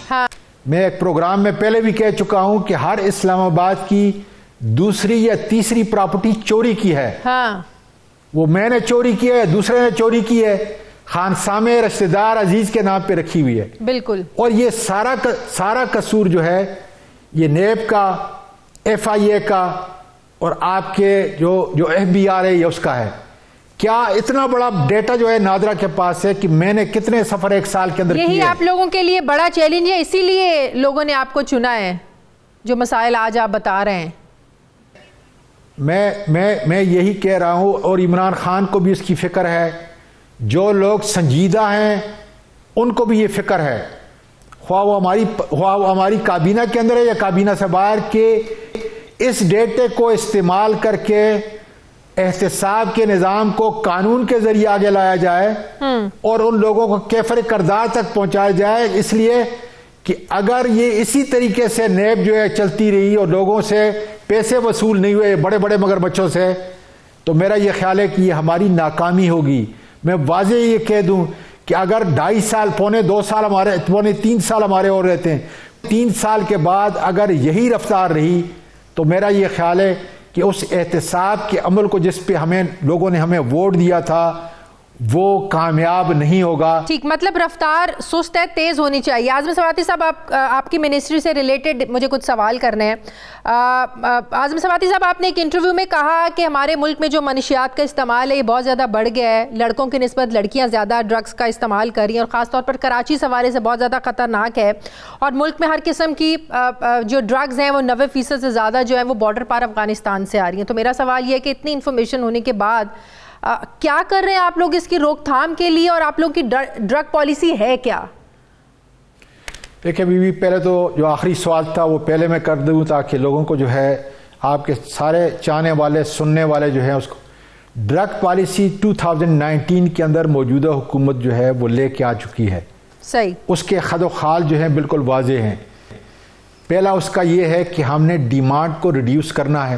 میں ایک پروگرام میں پہلے بھی کہہ چکا ہوں کہ ہر اسلام آباد کی دوسری یا تیسری پراپرٹی چوری کی ہے۔ وہ میں نے چوری کی ہے، دوسرے نے چوری کی ہے، خانسامے رشتہ دار عزیز کے نام پہ رکھی ہوئی ہے۔ بالکل۔ اور یہ سارا قصور جو ہے یہ نیب کا، ایف آئی اے کا اور آپ کے جو ایف بی آر ہے یہ اس کا ہے۔ کیا اتنا بڑا ڈیٹا جو ہے نادرا کے پاس ہے کہ میں نے کتنے سفر ایک سال کے اندر کیے؟ یہی آپ لوگوں کے لیے بڑا چیلنج ہے، اسی لیے لوگوں نے آپ کو چنا ہے، جو مسائل آج آپ بتا رہے ہیں۔ میں یہی کہہ رہا ہوں، اور عمران خان کو بھی اس کی فکر ہے، جو لوگ سنجیدہ ہیں ان کو بھی یہ فکر ہے، خواہ وہ ہماری کابینہ کے اندر ہے یا کابینہ سے باہر، کہ اس ڈیٹے کو استعمال کر کے احتساب کے نظام کو قانون کے ذریعے آگے لایا جائے اور ان لوگوں کو کیفر کردار تک پہنچایا جائے، اس لیے کہ اگر یہ اسی طریقے سے نیب جو ہے چلتی رہی اور لوگوں سے پیسے وصول نہیں ہوئے بڑے بڑے مگر بچوں سے، تو میرا یہ خیال ہے کہ یہ ہماری ناکامی ہوگی۔ میں واضح یہ کہہ دوں کہ اگر 2.5 سال، پونے 2 سال پونے 3 سال ہمارے اور رہتے ہیں، 3 سال کے بعد اگر یہی رفتار رہی تو میرا یہ خیال ہے کہ اس احتساب کے عمل کو جس پہ لوگوں نے ہمیں ووٹ دیا تھا وہ کامیاب نہیں ہوگا۔ ٹھیک، مطلب رفتار سست ہے، تیز ہونی چاہیے۔ اعظم سواتی صاحب، آپ کی منسٹری سے ریلیٹڈ مجھے کچھ سوال کرنے ہیں۔ اعظم سواتی صاحب، آپ نے ایک انٹرویو میں کہا کہ ہمارے ملک میں جو منشیات کا استعمال ہے یہ بہت زیادہ بڑھ گیا ہے، لڑکوں کی نسبت لڑکیاں زیادہ ڈرگس کا استعمال کر رہی ہیں، اور خاص طور پر کراچی اس حوالے سے بہت زیادہ خطرناک ہے، اور ملک میں ہر قسم کی جو ڈرگز ہیں وہ 90% سے زیادہ جو ہیں وہ بارڈر پار افغانستان سے آ رہی ہیں۔ تو میرا سوال یہ ہے کہ اتنی انفارمیشن ہونے کے بعد کیا کر رہے ہیں آپ لوگ اس کی روک تھام کے لیے، اور آپ لوگوں کی ڈرگ پالیسی ہے کیا؟ دیکھیں بی بی، پہلے تو جو آخری سوال تھا وہ پہلے میں کر دوں تاکہ لوگوں کو جو ہے آپ کے سارے چاہنے والے سننے والے جو ہیں اس کو، ڈرگ پالیسی 2019 کے اندر موجودہ حکومت جو ہے وہ لے کے آ چکی ہے۔ صحیح۔ اس کے خد و خال جو ہیں بالکل واضح ہیں۔ پہلا اس کا یہ ہے کہ ہم نے ڈیمانڈ کو ریڈیوس کرنا ہے،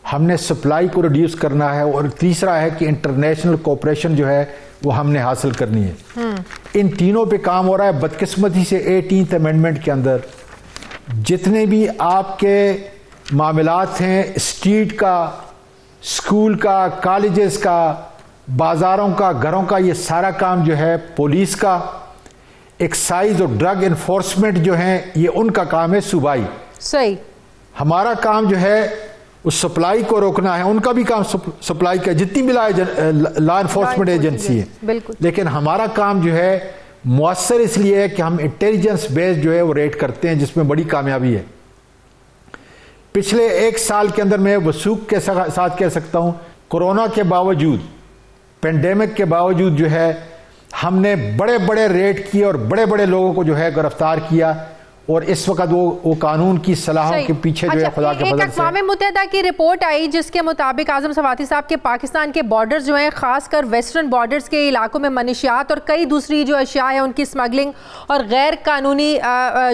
ہم نے سپلائی کو ریڈیوس کرنا ہے، اور تیسرا ہے کہ انٹرنیشنل کوپریشن جو ہے وہ ہم نے حاصل کرنی ہے۔ ان تینوں پہ کام ہو رہا ہے۔ بدقسمتی سے 18th امینڈمنٹ کے اندر جتنے بھی آپ کے معاملات ہیں، اسٹریٹ کا، اسکول کا، کالجز کا، بازاروں کا، گھروں کا، یہ سارا کام جو ہے پولیس کا، ایکسائز اور ڈرگ انفورسمنٹ جو ہیں یہ ان کا کام ہے صوبائی۔ صحیح۔ ہمارا کام جو ہے اس سپلائی کو روکنا ہے، ان کا بھی کام سپلائی کا، جتنی بھی لا انفورسمنٹ ایجنسی ہے، لیکن ہمارا کام جو ہے مؤثر اس لیے ہے کہ ہم انٹیلیجنس بیس جو ہے وہ ریٹ کرتے ہیں، جس میں بڑی کامیابی ہے۔ پچھلے 1 سال کے اندر میں وثوق کے ساتھ کہہ سکتا ہوں، کورونا کے باوجود، پینڈیمک کے باوجود جو ہے ہم نے بڑے بڑے ریٹ کیے اور بڑے بڑے لوگوں کو جو ہے گرفتار کیا، اور اس وقت وہ قانون کی صلاحوں کے پیچھے جو ہے خدا کے فضل سے۔ ایک اقوام متحدہ کی رپورٹ آئی جس کے مطابق اعظم سواتی صاحب کے پاکستان کے بارڈرز جو ہیں، خاص کر ویسٹرن بارڈرز کے علاقوں میں منشیات اور کئی دوسری جو اشیاء ہیں ان کی سمگلنگ اور غیر قانونی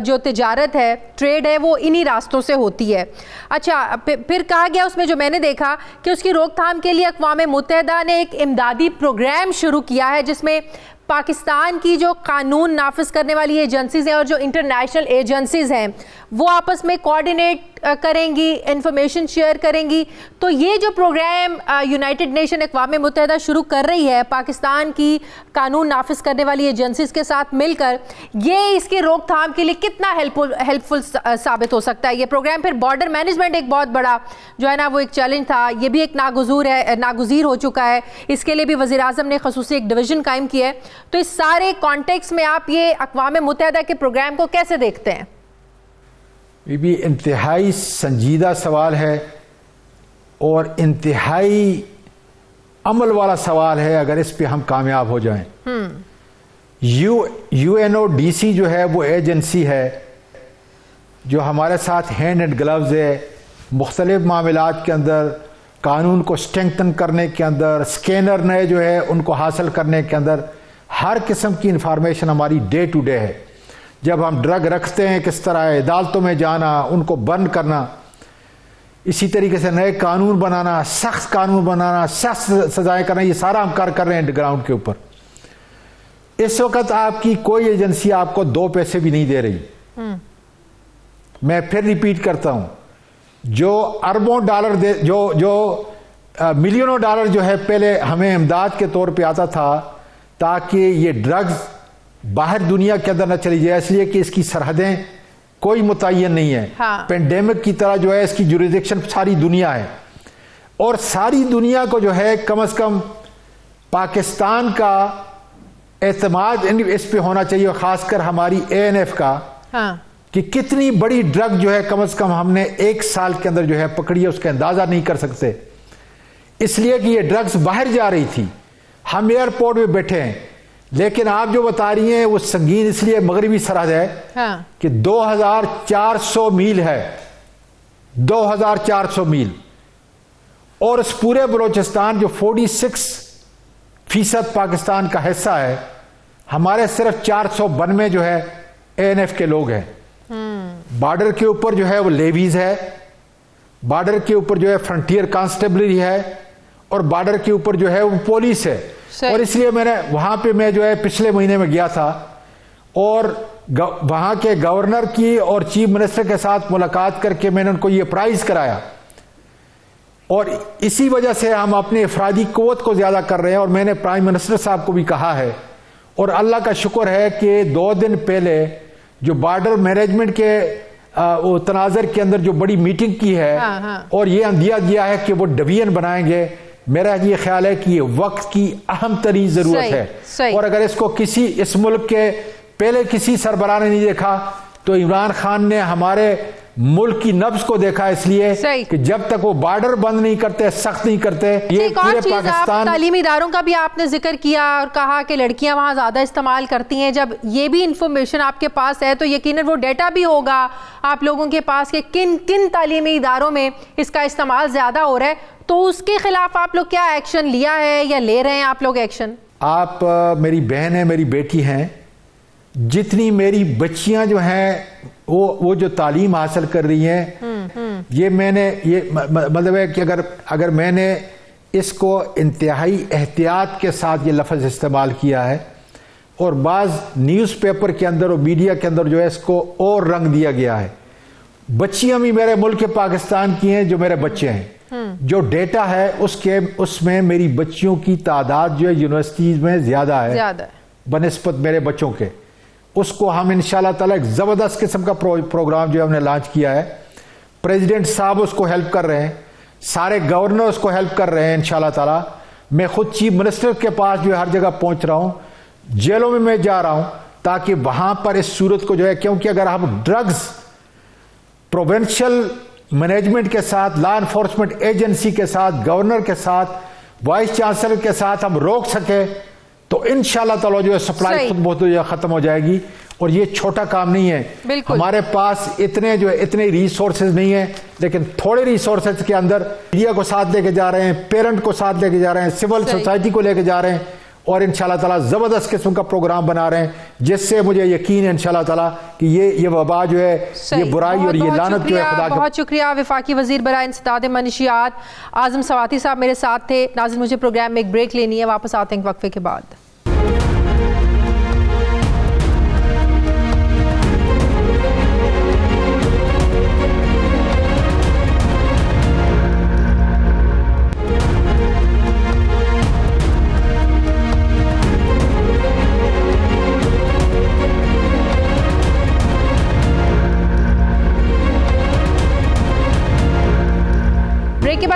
جو تجارت ہے، ٹریڈ ہے، وہ انہی راستوں سے ہوتی ہے۔ اچھا، پھر کہا گیا اس میں جو میں نے دیکھا کہ اس کی روک تھام کے لیے اقوام متحدہ نے ایک امدادی پروگرام شروع کیا ہے، جس میں پاکستان کی جو قانون نافذ کرنے والی ایجنسیز ہیں اور جو انٹرنیشنل ایجنسیز ہیں وہ آپس میں کوآرڈینیٹ کریں گی, انفارمیشن شیئر کریں گی. تو یہ جو پروگرام یونائٹڈ نیشن اقوام متحدہ شروع کر رہی ہے پاکستان کی قانون نافذ کرنے والی ایجنسیز کے ساتھ مل کر, یہ اس کی روک تھام کے لیے کتنا ہیلپ فل ثابت ہو سکتا ہے؟ یہ پروگرام پھر بارڈر مینجمنٹ ایک بہت بڑا جو ہے نا وہ ایک چیلنج تھا, یہ بھی ایک ناگزیر ہو چکا ہے. اس کے لیے بھی وزیر اعظم نے خصوصی ایک ڈویژن قائم کیا ہے. تو اس سارے کانٹیکس میں آپ یہ اقوام متحدہ کے پروگرام کو کیسے دیکھتے ہیں؟ یہ بھی انتہائی سنجیدہ سوال ہے اور انتہائی عمل والا سوال ہے اگر اس پہ ہم کامیاب ہو جائیں. UNODC جو ہے وہ ایجنسی ہے جو ہمارے ساتھ ہینڈ اینڈ گلوز ہے, مختلف معاملات کے اندر قانون کو اسٹرینگتھن کرنے کے اندر, اسکینر نئے جو ہے ان کو حاصل کرنے کے اندر ہر قسم کی انفارمیشن ہماری ڈے ٹو ڈے ہے. جب ہم ڈرگ رکھتے ہیں کس طرح عدالتوں میں جانا, ان کو بند کرنا, اسی طریقے سے نئے قانون بنانا, سخت قانون بنانا, سخت سزائیں کرنا, یہ سارا ہم کر رہے ہیں گراؤنڈ کے اوپر. اس وقت آپ کی کوئی ایجنسی آپ کو 2 پیسے بھی نہیں دے رہی. میں پھر ریپیٹ کرتا ہوں, جو اربوں ڈالر جو ملینوں ڈالر جو ہے پہلے ہمیں امداد کے طور پہ آتا تھا تاکہ یہ ڈرگز باہر دنیا کے اندر نہ چلی جائے, اس لیے کہ اس کی سرحدیں کوئی متعین نہیں ہے. پینڈیمک کی طرح جو ہے اس کی جوریزڈکشن ساری دنیا ہے, اور ساری دنیا کو جو ہے کم از کم پاکستان کا اعتماد اس پہ ہونا چاہیے, اور خاص کر ہماری ANF کا, کہ کتنی بڑی ڈرگ جو ہے کم از کم ہم نے 1 سال کے اندر جو ہے پکڑی ہے, اس کا اندازہ نہیں کر سکتے. اس لیے کہ یہ ڈرگز باہر جا رہی تھی, ہم ایئرپورٹ میں بیٹھے ہیں, لیکن آپ جو بتا رہی ہیں وہ سنگین اس لیے مغربی سرحد ہے کہ 2400 میل ہے, 2400 میل, اور اس پورے بلوچستان جو 46% پاکستان کا حصہ ہے, ہمارے صرف 492 جو ہے ANF کے لوگ ہیں. بارڈر کے اوپر جو ہے وہ لیویز ہے, بارڈر کے اوپر جو ہے فرنٹیئر کانسٹیبلری ہے, اور بارڈر کے اوپر جو ہے وہ پولیس ہے. اور اس لیے میں نے وہاں پہ میں جو ہے پچھلے مہینے میں گیا تھا, اور وہاں کے گورنر کی اور چیف منسٹر کے ساتھ ملاقات کر کے میں نے ان کو یہ پرائز کرایا, اور اسی وجہ سے ہم اپنے افرادی قوت کو زیادہ کر رہے ہیں. اور میں نے پرائم منسٹر صاحب کو بھی کہا ہے, اور اللہ کا شکر ہے کہ 2 دن پہلے جو بارڈر مینجمنٹ کے تناظر کے اندر جو بڑی میٹنگ کی ہے, اور یہ اندیا دیا ہے کہ وہ ڈویژن بنائیں گے. میرا یہ خیال ہے کہ یہ وقت کی اہم ترین ضرورت ہے, اور اگر اس کو اس ملک کے پہلے کسی سربراہ نے نہیں دیکھا تو عمران خان نے ہمارے ملک کی نبض کو دیکھا, اس لیے کہ جب تک وہ بارڈر بند نہیں کرتے, سخت نہیں کرتے, یہ پورے پاکستان. تعلیمی اداروں کا بھی آپ نے ذکر کیا اور کہا کہ لڑکیاں وہاں زیادہ استعمال کرتی ہیں. جب یہ بھی انفارمیشن آپ کے پاس ہے تو یقیناً وہ ڈیٹا بھی ہوگا آپ لوگوں کے پاس کہ کن کن تعلیمی اداروں میں اس کا استعمال زیادہ ہو رہا ہے, تو اس کے خلاف آپ لوگ کیا ایکشن لیا ہے یا لے رہے ہیں آپ لوگ ایکشن؟ آپ میری بہن ہے, میری بیٹی ہیں, جتنی میری بچیاں جو ہیں وہ جو تعلیم حاصل کر رہی ہیں, یہ میں نے یہ مطلب ہے کہ اگر میں نے اس کو انتہائی احتیاط کے ساتھ یہ لفظ استعمال کیا ہے, اور بعض نیوز پیپر کے اندر اور میڈیا کے اندر جو ہے اس کو اور رنگ دیا گیا ہے. بچیاں بھی میرے ملک پاکستان کی ہیں جو میرے بچے ہیں. جو ڈیٹا ہے اس میں میری بچیوں کی تعداد جو ہے یونیورسٹیز میں زیادہ ہے بنسبت میرے بچوں کے. اس کو ہم انشاءاللہ تعالیٰ ایک زبردست قسم کا پروگرام جو ہم نے لانچ کیا ہے. پریزیڈنٹ صاحب اس کو ہیلپ کر رہے ہیں, سارے گورنر اس کو ہیلپ کر رہے ہیں انشاءاللہ تعالیٰ. میں خود چیف منسٹر کے پاس جو ہے ہر جگہ پہنچ رہا ہوں, جیلوں میں جا رہا ہوں, تاکہ وہاں پر اس صورت کو جو ہے, کیونکہ اگر ہم ڈرگز پروونشل مینجمنٹ کے ساتھ, لا انفورسمنٹ ایجنسی کے ساتھ, گورنر کے ساتھ, وائس چانسلر کے ساتھ ہم روک سکے تو انشاءاللہ تعالیٰ جو ہے سپلائی خود بہت ختم ہو جائے گی. اور یہ چھوٹا کام نہیں ہے, ہمارے پاس اتنے ریسورسز نہیں ہیں, لیکن تھوڑے ریسورسز کے اندر میڈیا کو ساتھ لے کے جا رہے ہیں, پیرنٹ کو ساتھ لے کے جا رہے ہیں, سول سوسائٹی کو لے کے جا رہے ہیں, اور انشاءاللہ تعالیٰ زبردست قسم کا پروگرام بنا رہے ہیں, جس سے مجھے یقین ہے انشاءاللہ تعالیٰ کہ یہ وبا جو ہے, یہ برائی اور یہ لعنت جو ہے خدا کے. بہت شکریہ وفاقی وزیر برائے انسداد منشیات اعظم سواتی صاحب میرے ساتھ تھے. ناظرین, مجھے پروگرام میں ایک بریک لینی ہے, واپس آتے ہیں وقفے کے بعد.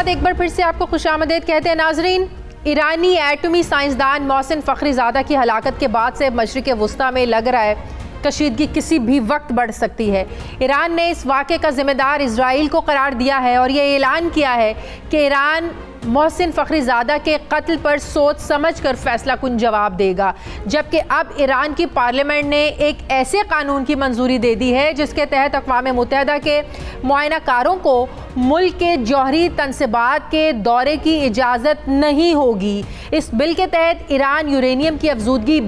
بعد ایک بار پھر سے آپ کو خوش آمدید کہتے ہیں ناظرین. ایرانی ایٹمی سائنسدان محسن فخری زادہ کی ہلاکت کے بعد سے مشرق وسطیٰ میں لگ رہا ہے کشیدگی کسی بھی وقت بڑھ سکتی ہے. ایران نے اس واقعے کا ذمہ دار اسرائیل کو قرار دیا ہے اور یہ اعلان کیا ہے کہ ایران محسن فخری زادہ کے قتل پر سوچ سمجھ کر فیصلہ کن جواب دے گا. جبکہ اب ایران کی پارلیمنٹ نے ایک ایسے قانون کی منظوری دے دی ہے جس کے تحت اقوام متحدہ کے معائنہ کاروں کو ملک کے جوہری تنصیبات کے دورے کی اجازت نہیں ہوگی. اس بل کے تحت ایران یورینیم کی افزودگی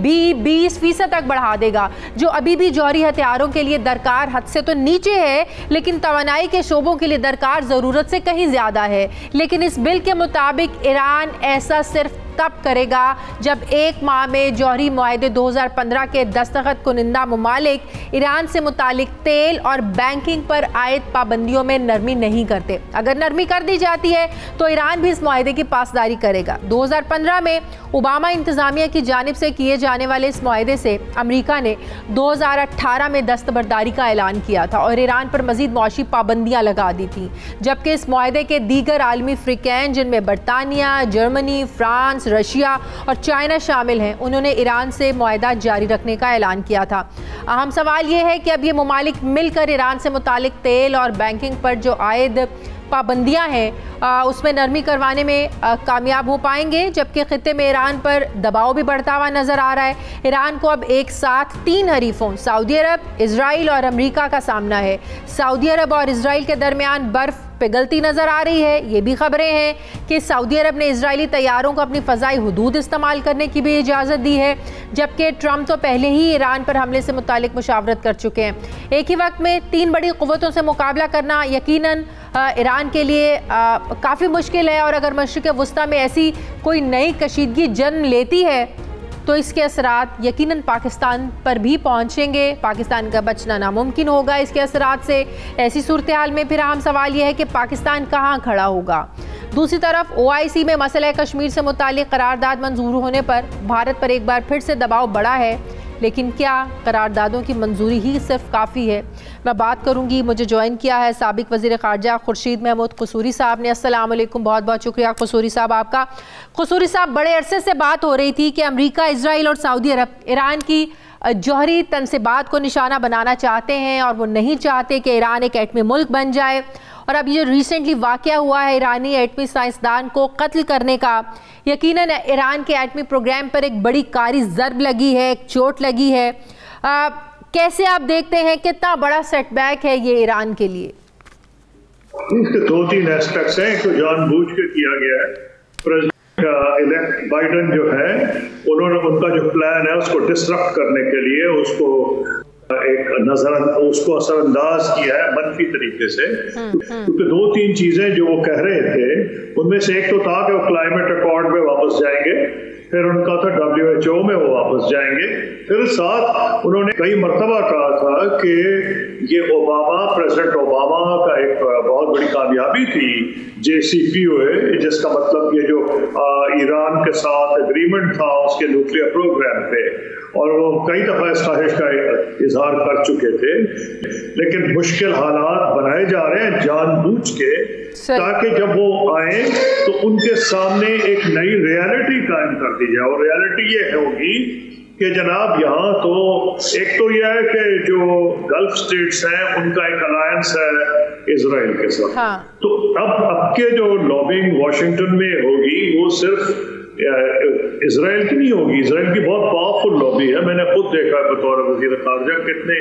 20% تک بڑھا دے گا جو ابھی بھی جوہری ہتھیاروں کے لیے درکار حد سے تو نیچے ہے لیکن توانائی کے شعبوں کے لیے درکار ضرورت سے کہیں زیادہ ہے. لیکن اس بل کے مطابق ایران ایسا صرف تب کرے گا جب ایک ماہ میں جوہری معاہدے 2015 کے دستخط کنندہ ممالک ایران سے متعلق تیل اور بینکنگ پر عائد پابندیوں میں نرمی نہیں کرتے. اگر نرمی کر دی جاتی ہے تو ایران بھی اس معاہدے کی پاسداری کرے گا. 2015 میں اوباما انتظامیہ کی جانب سے کیے جانے والے اس معاہدے سے امریکہ نے 2018 میں دستبرداری کا اعلان کیا تھا اور ایران پر مزید معاشی پابندیاں لگا دی تھیں. جبکہ اس معاہدے کے دیگر عالمی فریقین جن میں برطانیہ، جرمنی، فرانس، رشیا اور چائنا شامل ہیں انہوں نے ایران سے معاہدہ جاری رکھنے کا اعلان کیا تھا. اہم سوال یہ ہے کہ اب یہ ممالک مل کر ایران سے متعلق تیل اور بینکنگ پر جو عائد پابندیاں ہیں اس میں نرمی کروانے میں کامیاب ہو پائیں گے. جبکہ خطے میں ایران پر دباؤ بھی بڑھتا ہوا نظر آ رہا ہے. ایران کو اب ایک ساتھ 3 حریفوں سعودی عرب، اسرائیل اور امریکہ کا سامنا ہے. سعودی عرب اور اسرائیل کے درمیان برف پگھلتی نظر آ رہی ہے. یہ بھی خبریں ہیں کہ سعودی عرب نے اسرائیلی طیاروں کو اپنی فضائی حدود استعمال کرنے کی بھی اجازت دی ہے. جبکہ ٹرمپ تو پہلے ہی ایران پر حملے سے متعلق مشاورت کر چکے ہیں. ایک ہی وقت میں 3 بڑی قوتوں سے مقابلہ کرنا یقیناً ایران کے لیے کافی مشکل ہے اور اگر مشرق وسطیٰ میں ایسی کوئی نئی کشیدگی جنم لیتی ہے تو اس کے اثرات یقیناً پاکستان پر بھی پہنچیں گے. پاکستان کا بچنا ناممکن ہوگا اس کے اثرات سے. ایسی صورتحال میں پھر اہم سوال یہ ہے کہ پاکستان کہاں کھڑا ہوگا. دوسری طرف OIC میں مسئلہ کشمیر سے متعلق قرارداد منظور ہونے پر بھارت پر ایک بار پھر سے دباؤ بڑھا ہے. لیکن کیا قراردادوں کی منظوری ہی صرف کافی ہے؟ میں بات کروں گی. مجھے جوائن کیا ہے سابق وزیر خارجہ خورشید محمود قصوری صاحب نے. السلام علیکم. بہت بہت شکریہ قصوری صاحب آپ کا. قصوری صاحب، بڑے عرصے سے بات ہو رہی تھی کہ امریکہ، اسرائیل اور سعودی عرب ایران کی جوہری تنصیبات کو نشانہ بنانا چاہتے ہیں اور وہ نہیں چاہتے کہ ایران ایک ایٹمی ملک بن جائے. اور اب یہ جو ریسنٹلی واقعہ ہوا ہے ایرانی ایٹمی سائنسدان کو قتل کرنے کا، یقیناً ایران کے ایٹمی پروگرام پر ایک بڑی کاری ضرب لگی ہے، ایک چوٹ لگی ہے. کیسے آپ دیکھتے ہیں کتنا بڑا سیٹ بیک ہے یہ ایران کے لیے؟ اس کے 2-3 ایسپیکٹس ہیں. ایک تو جان بوجھ کے کیا گیا ہے. پریزیڈنٹ بائیڈن جو ہے انہوں نے ان کا جو پلان ہے اس کو ڈسرپٹ کرنے کے لیے اس کو اثر انداز کیا ہے منفی طریقے سے. کیونکہ 2-3 چیزیں جو وہ کہہ رہے تھے ان میں سے ایک تو تھا کہ وہ کلائمیٹ ایکارڈ میں واپس جائیں گے، پھر ان کا تھا WHO میں وہ واپس جائیں گے، پھر ساتھ انہوں نے کئی مرتبہ کہا تھا کہ یہ پریزیڈنٹ اوباما کا ایک بہت بڑی کامیابی تھی JCPOA، جس کا مطلب یہ جو ایران کے ساتھ اگریمنٹ تھا اس کے نیوکلیئر پروگرام پہ، اور وہ کئی دفعہ اس خواہش کا اظہار کر چکے تھے. لیکن مشکل حالات بنائے جا رہے ہیں جان بوجھ کے تاکہ جب وہ آئیں تو ان کے سامنے ایک نئی ریالٹی قائم کر دی جائے. اور ریالٹی یہ ہوگی کہ جناب یہاں تو ایک تو یہ ہے کہ جو گلف سٹیٹس ہیں ان کا ایک الائنس ہے اسرائیل کے ساتھ. تو اب کے جو لابنگ واشنگٹن میں ہوگی وہ صرف اسرائیل کی نہیں ہوگی. اسرائیل کی بہت پاورفل لابی ہے. میں نے خود دیکھا بطور وزیر خارجہ کتنے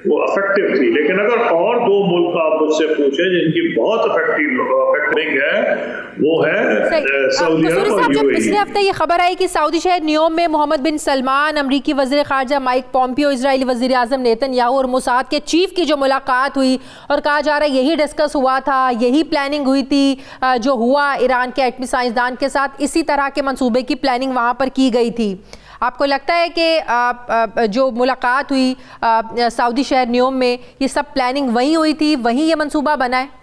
وہ افیکٹو تھی. لیکن اگر اور 2 ملک آپ مجھ سے پوچھیں جن کی بہت افیکٹنگ ہے وہ ہے سعودی عرب اور UAE. پچھلے ہفتے یہ خبر آئی کہ سعودی شہر نیوم میں محمد بن سلمان، امریکی وزیر خارجہ مائک پومپیو، اسرائیلی وزیر اعظم نیتن یاہو اور موساد کے چیف کی جو ملاقات ہوئی اور کہا جا رہا ہے یہی ڈسکس ہوا تھا، یہی پلاننگ ہوئی تھی جو ہوا ایران کے ایٹمی سائنسدان کے ساتھ، اسی طرح کے منصوبے کی پلاننگ وہاں پر کی گئی تھی. آپ کو لگتا ہے کہ جو ملاقات ہوئی سعودی شہر نیوم میں یہ سب پلاننگ وہیں ہوئی تھی، وہیں یہ منصوبہ بنا ہے؟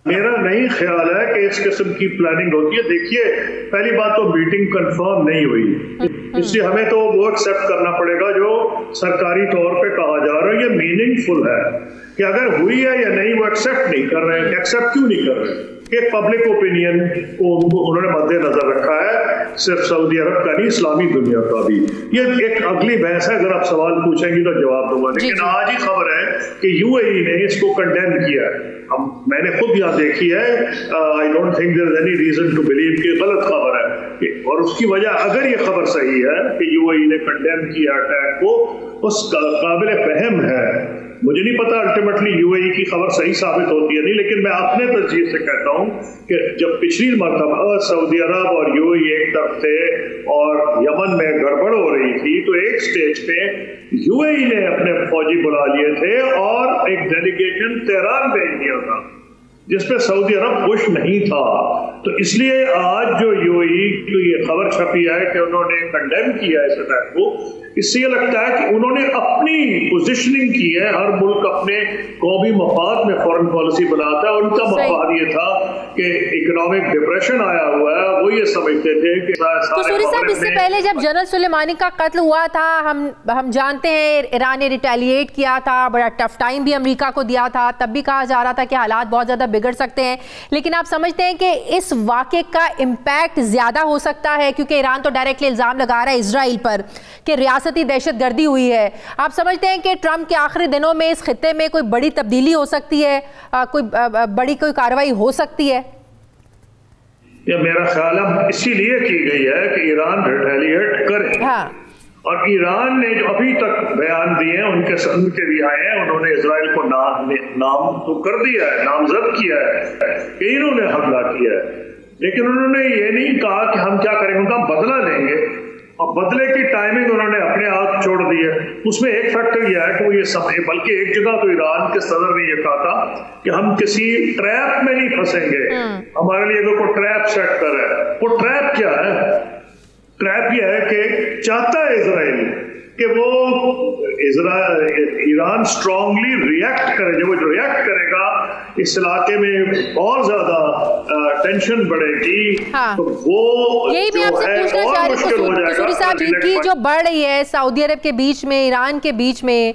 میرا نہیں خیال ہے کہ اس قسم کی پلاننگ ہوتی ہے. دیکھیے پہلی بات تو میٹنگ کنفرم نہیں ہوئی، اس لیے ہمیں تو وہ ایکسیپٹ کرنا پڑے گا جو سرکاری طور پہ کہا جا رہا ہے. یہ میننگ فل ہے کہ اگر ہوئی ہے یا نہیں وہ ایکسیپٹ نہیں کر رہے ہیں. ایکسیپٹ کیوں نہیں کر رہے ہیں؟ کہ پبلک اوپینین کو انہوں نے مد نظر رکھا ہے، صرف سعودی عرب کا نہیں، اسلامی دنیا کا بھی. یہ ایک اگلی بحث ہے، اگر آپ سوال پوچھیں گی تو جواب دوں گا. لیکن آج ہی خبر ہے کہ یو اے ای نے اس کو کنڈیم کیا ہے. میں نے خود یہاں دیکھی ہے، I don't think there is any reason to believe کہ غلط خبر ہے، اور اس کی وجہ اگر یہ خبر صحیح ہے کہ یو اے ای نے کنڈیم کیا اٹیک کو، اس قابل فہم ہے. مجھے نہیں پتا الٹیمیٹلی یو اے ای کی خبر صحیح ثابت ہوتی ہے نہیں، لیکن میں اپنے تجزیے سے کہتا ہوں کہ جب پچھلی مرتبہ سعودی عرب اور یو اے ای ایک طرف تھے اور یمن میں گڑبڑ ہو رہی تھی، تو ایک سٹیج پہ یو اے ای نے اپنے فوجی بلا لیے تھے اور ایک ڈیلیگیشن تہران بھیج دیا تھا جس پہ سعودی عرب خوش نہیں تھا. تو اس لیے آج جو یو اے ای کی یہ خبر چھپی ہے کہ انہوں نے کنڈیم کیا ہے اس اٹیک کو، اس سے یہ لگتا ہے کہ انہوں نے اپنی پوزیشننگ کی ہے. ہر ملک اپنے قومی مفاد میں فورن پالیسی بناتا ہے. ان کا مفاد یہ تھا کہ اکنامک ڈپریشن آیا ہوا ہے، وہ یہ سمجھتے تھے کہ قصوری صاحب اس سے پہلے جب جنرل سلیمانی کا قتل ہوا تھا، ہم جانتے ہیں ایران نے ریٹیلیٹ کیا تھا، بڑا ٹف ٹائم بھی امریکہ کو دیا تھا، تب بھی کہا جا رہا تھا کہ حالات بہت زیادہ بگڑ سکتے ہیں. لیکن آپ سمجھتے ہیں کہ اس واقعے کا امپیکٹ زیادہ ہو سکتا ہے، کیونکہ ایران تو ڈائریکٹلی الزام لگا رہا ہے اسرائیل پر کہ ریاستی دہشت گردی ہوئی ہے. آپ سمجھتے ہیں کہ ٹرمپ کے آخری دنوں میں اس خطے میں کوئی بڑی تبدیلی ہو سکتی ہے، کوئی بڑی کارروائی ہو سکتی ہے؟ یہ میرا خیال ہے اسی لیے کی گئی ہے کہ ایران ریٹیلیٹ کرے. ہاں، اور ایران نے جو ابھی تک بیان دیے ہیں ان کے بھی آئے ہیں، انہوں نے اسرائیل کو نام تو کر دیا ہے، نامزد کیا ہے کہ انہوں نے حملہ کیا ہے، لیکن انہوں نے یہ نہیں کہا کہ ہم کیا کریں گے، ان کا بدلہ لیں گے. اور بدلے کی ٹائمنگ انہوں نے اپنے ہاتھ چھوڑ دی ہے. اس میں ایک فیکٹر یہ ہے کہ وہ یہ سمجھے، بلکہ ایک جگہ تو ایران کے صدر نے یہ کہا تھا کہ ہم کسی ٹریپ میں نہیں پھنسیں گے، ہمارے لیے اگر کوئی ٹریپ سیٹ کر رہا ہے. وہ ٹریپ کیا ہے؟ ٹریپ یہ ہے کہ چاہتا ہے اسرائیل کہ وہ ایران سٹرونگلی ریئیکٹ کرے. جب وہ ریئیکٹ کرے گا اس علاقے میں اور زیادہ ٹینشن بڑھے گی. تو وہ یہی میں آپ سے پوچھنا چاہ رہی ہوں قصوری صاحب کی جو بڑھ رہی ہے سعودی عرب کے بیچ میں، ایران کے بیچ میں،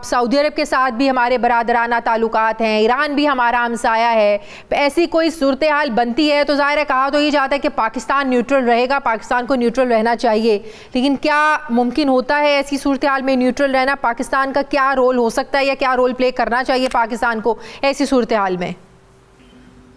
سعودی عرب کے ساتھ بھی ہمارے برادرانہ تعلقات ہیں، ایران بھی ہمارا ہمسایہ ہے، ایسی کوئی صورتحال بنتی ہے تو ظاہر ہے کہا تو یہ جاتا ہے کہ پاکستان نیوٹرل رہے گا، پاکستان کو نیوٹرل رہنا چاہیے. لیکن کیا ممکن ہوتا ہے ایسی صورتحال میں نیوٹرل رہنا؟ پاکستان کا کیا رول ہو سکتا ہے یا کیا رول پلے کرنا چاہیے پاکستان کو ایسی صورتحال میں؟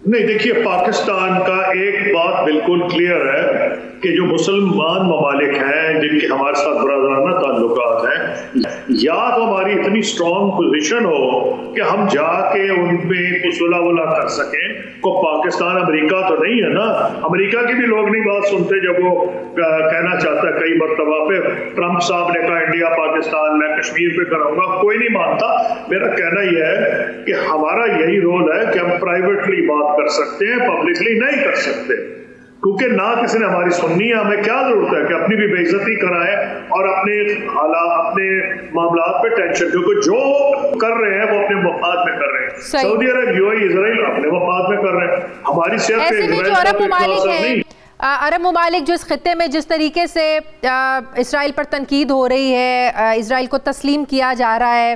نہیں، دیکھیے پاکستان کا ایک بات بالکل کلیئر ہے کہ جو مسلمان ممالک ہیں جن کے ہمارے ساتھ برادرانہ تعلقات ہیں، یا تو ہماری اتنی اسٹرانگ پوزیشن ہو کہ ہم جا کے ان پہ کچھ صلح ولا کر سکیں. کو پاکستان امریکہ تو نہیں ہے نا، امریکہ کی بھی لوگ نہیں بات سنتے جب وہ کہنا چاہتا ہے کئی مرتبہ پہ ٹرمپ صاحب نے کہا انڈیا پاکستان میں کشمیر پہ کروں گا، کوئی نہیں مانتا. میرا کہنا یہ ہے کہ ہمارا یہی رول ہے کہ ہم پرائیویٹلی بات کر سکتے ہیں، پبلکلی نہیں کر سکتے، کیونکہ نہ کسی نے ہماری سننی ہے. ہمیں کیا ضرورت ہے کہ اپنی بھی بے عزتی کرائیں اور اپنے حالات، اپنے معاملات پہ ٹینشن، کیونکہ جو کر رہے ہیں وہ اپنے مفاد میں کر رہے ہیں. سعودی عرب، یو اے ای، اسرائیل اپنے مفاد میں کر رہے ہیں. ہماری صحت پہ عرب ممالک جو اس خطے میں جس طریقے سے اسرائیل پر تنقید ہو رہی ہے، اسرائیل کو تسلیم کیا جا رہا ہے،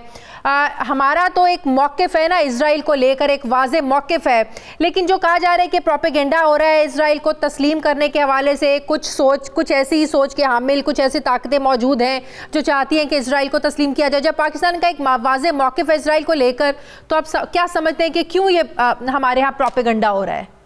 ہمارا تو ایک موقف ہے نا اسرائیل کو لے کر، ایک واضح موقف ہے، لیکن جو کہا جا رہا ہے کہ پروپیگنڈا ہو رہا ہے اسرائیل کو تسلیم کرنے کے حوالے سے، کچھ ایسی سوچ کے حامل کچھ ایسی طاقتیں موجود ہیں جو چاہتی ہیں کہ اسرائیل کو تسلیم کیا جائے. جب پاکستان کا ایک واضح موقف ہے اسرائیل کو لے کر، تو آپ کیا سمجھتے ہیں کہ کیوں یہ ہمارے ہاں پروپیگنڈا ہو رہا ہے؟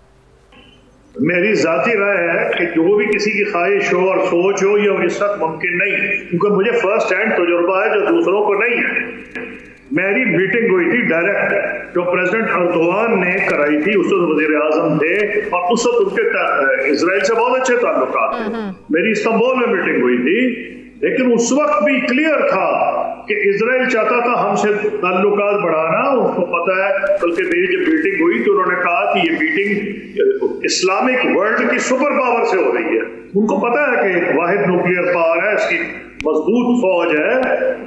میری ذاتی رائے ہے کہ جو بھی کسی کی خواہش ہو اور سوچ ہو یہ اس وقت ممکن نہیں، کیونکہ مجھے فرسٹ ہینڈ تجربہ ہے جو دوسروں کو نہیں ہے. میری میٹنگ ہوئی تھی ڈائریکٹ جو پریزیڈنٹ اردوان نے کرائی تھی، اس وقت وزیر اعظم تھے اور اس وقت ان کے اسرائیل سے بہت اچھے تعلقات تھے. میری استنبول میں میٹنگ ہوئی تھی، لیکن اس وقت بھی کلیئر تھا کہ اسرائیل چاہتا تھا ہم سے تعلقات بڑھانا. اس کو پتا ہے، بلکہ میری جب میٹنگ ہوئی تو انہوں نے کہا کہ یہ میٹنگ اسلامک ورلڈ کی سپر پاور سے ہو رہی ہے. ان کو پتا ہے کہ واحد نیوکلیئر پاور ہے، اس کی مضبوط فوج ہے،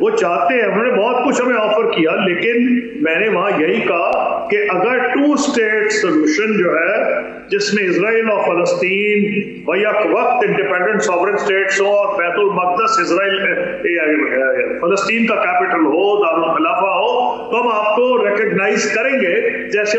وہ چاہتے ہیں. انہوں نے بہت کچھ ہمیں آفر کیا، لیکن میں نے وہاں یہی کہا کہ اگر 2 اسٹیٹ سولوشن جو ہے جس میں اسرائیل اور فلسطین و یک وقت انڈیپینڈنٹ سوورن اسٹیٹس ہو اور بیت المقدس اسرائیل فلسطین کا کیپٹل ہو، دارالخلافہ ہو، تو ہم آپ کو ریکگنائز کریں گے، جیسے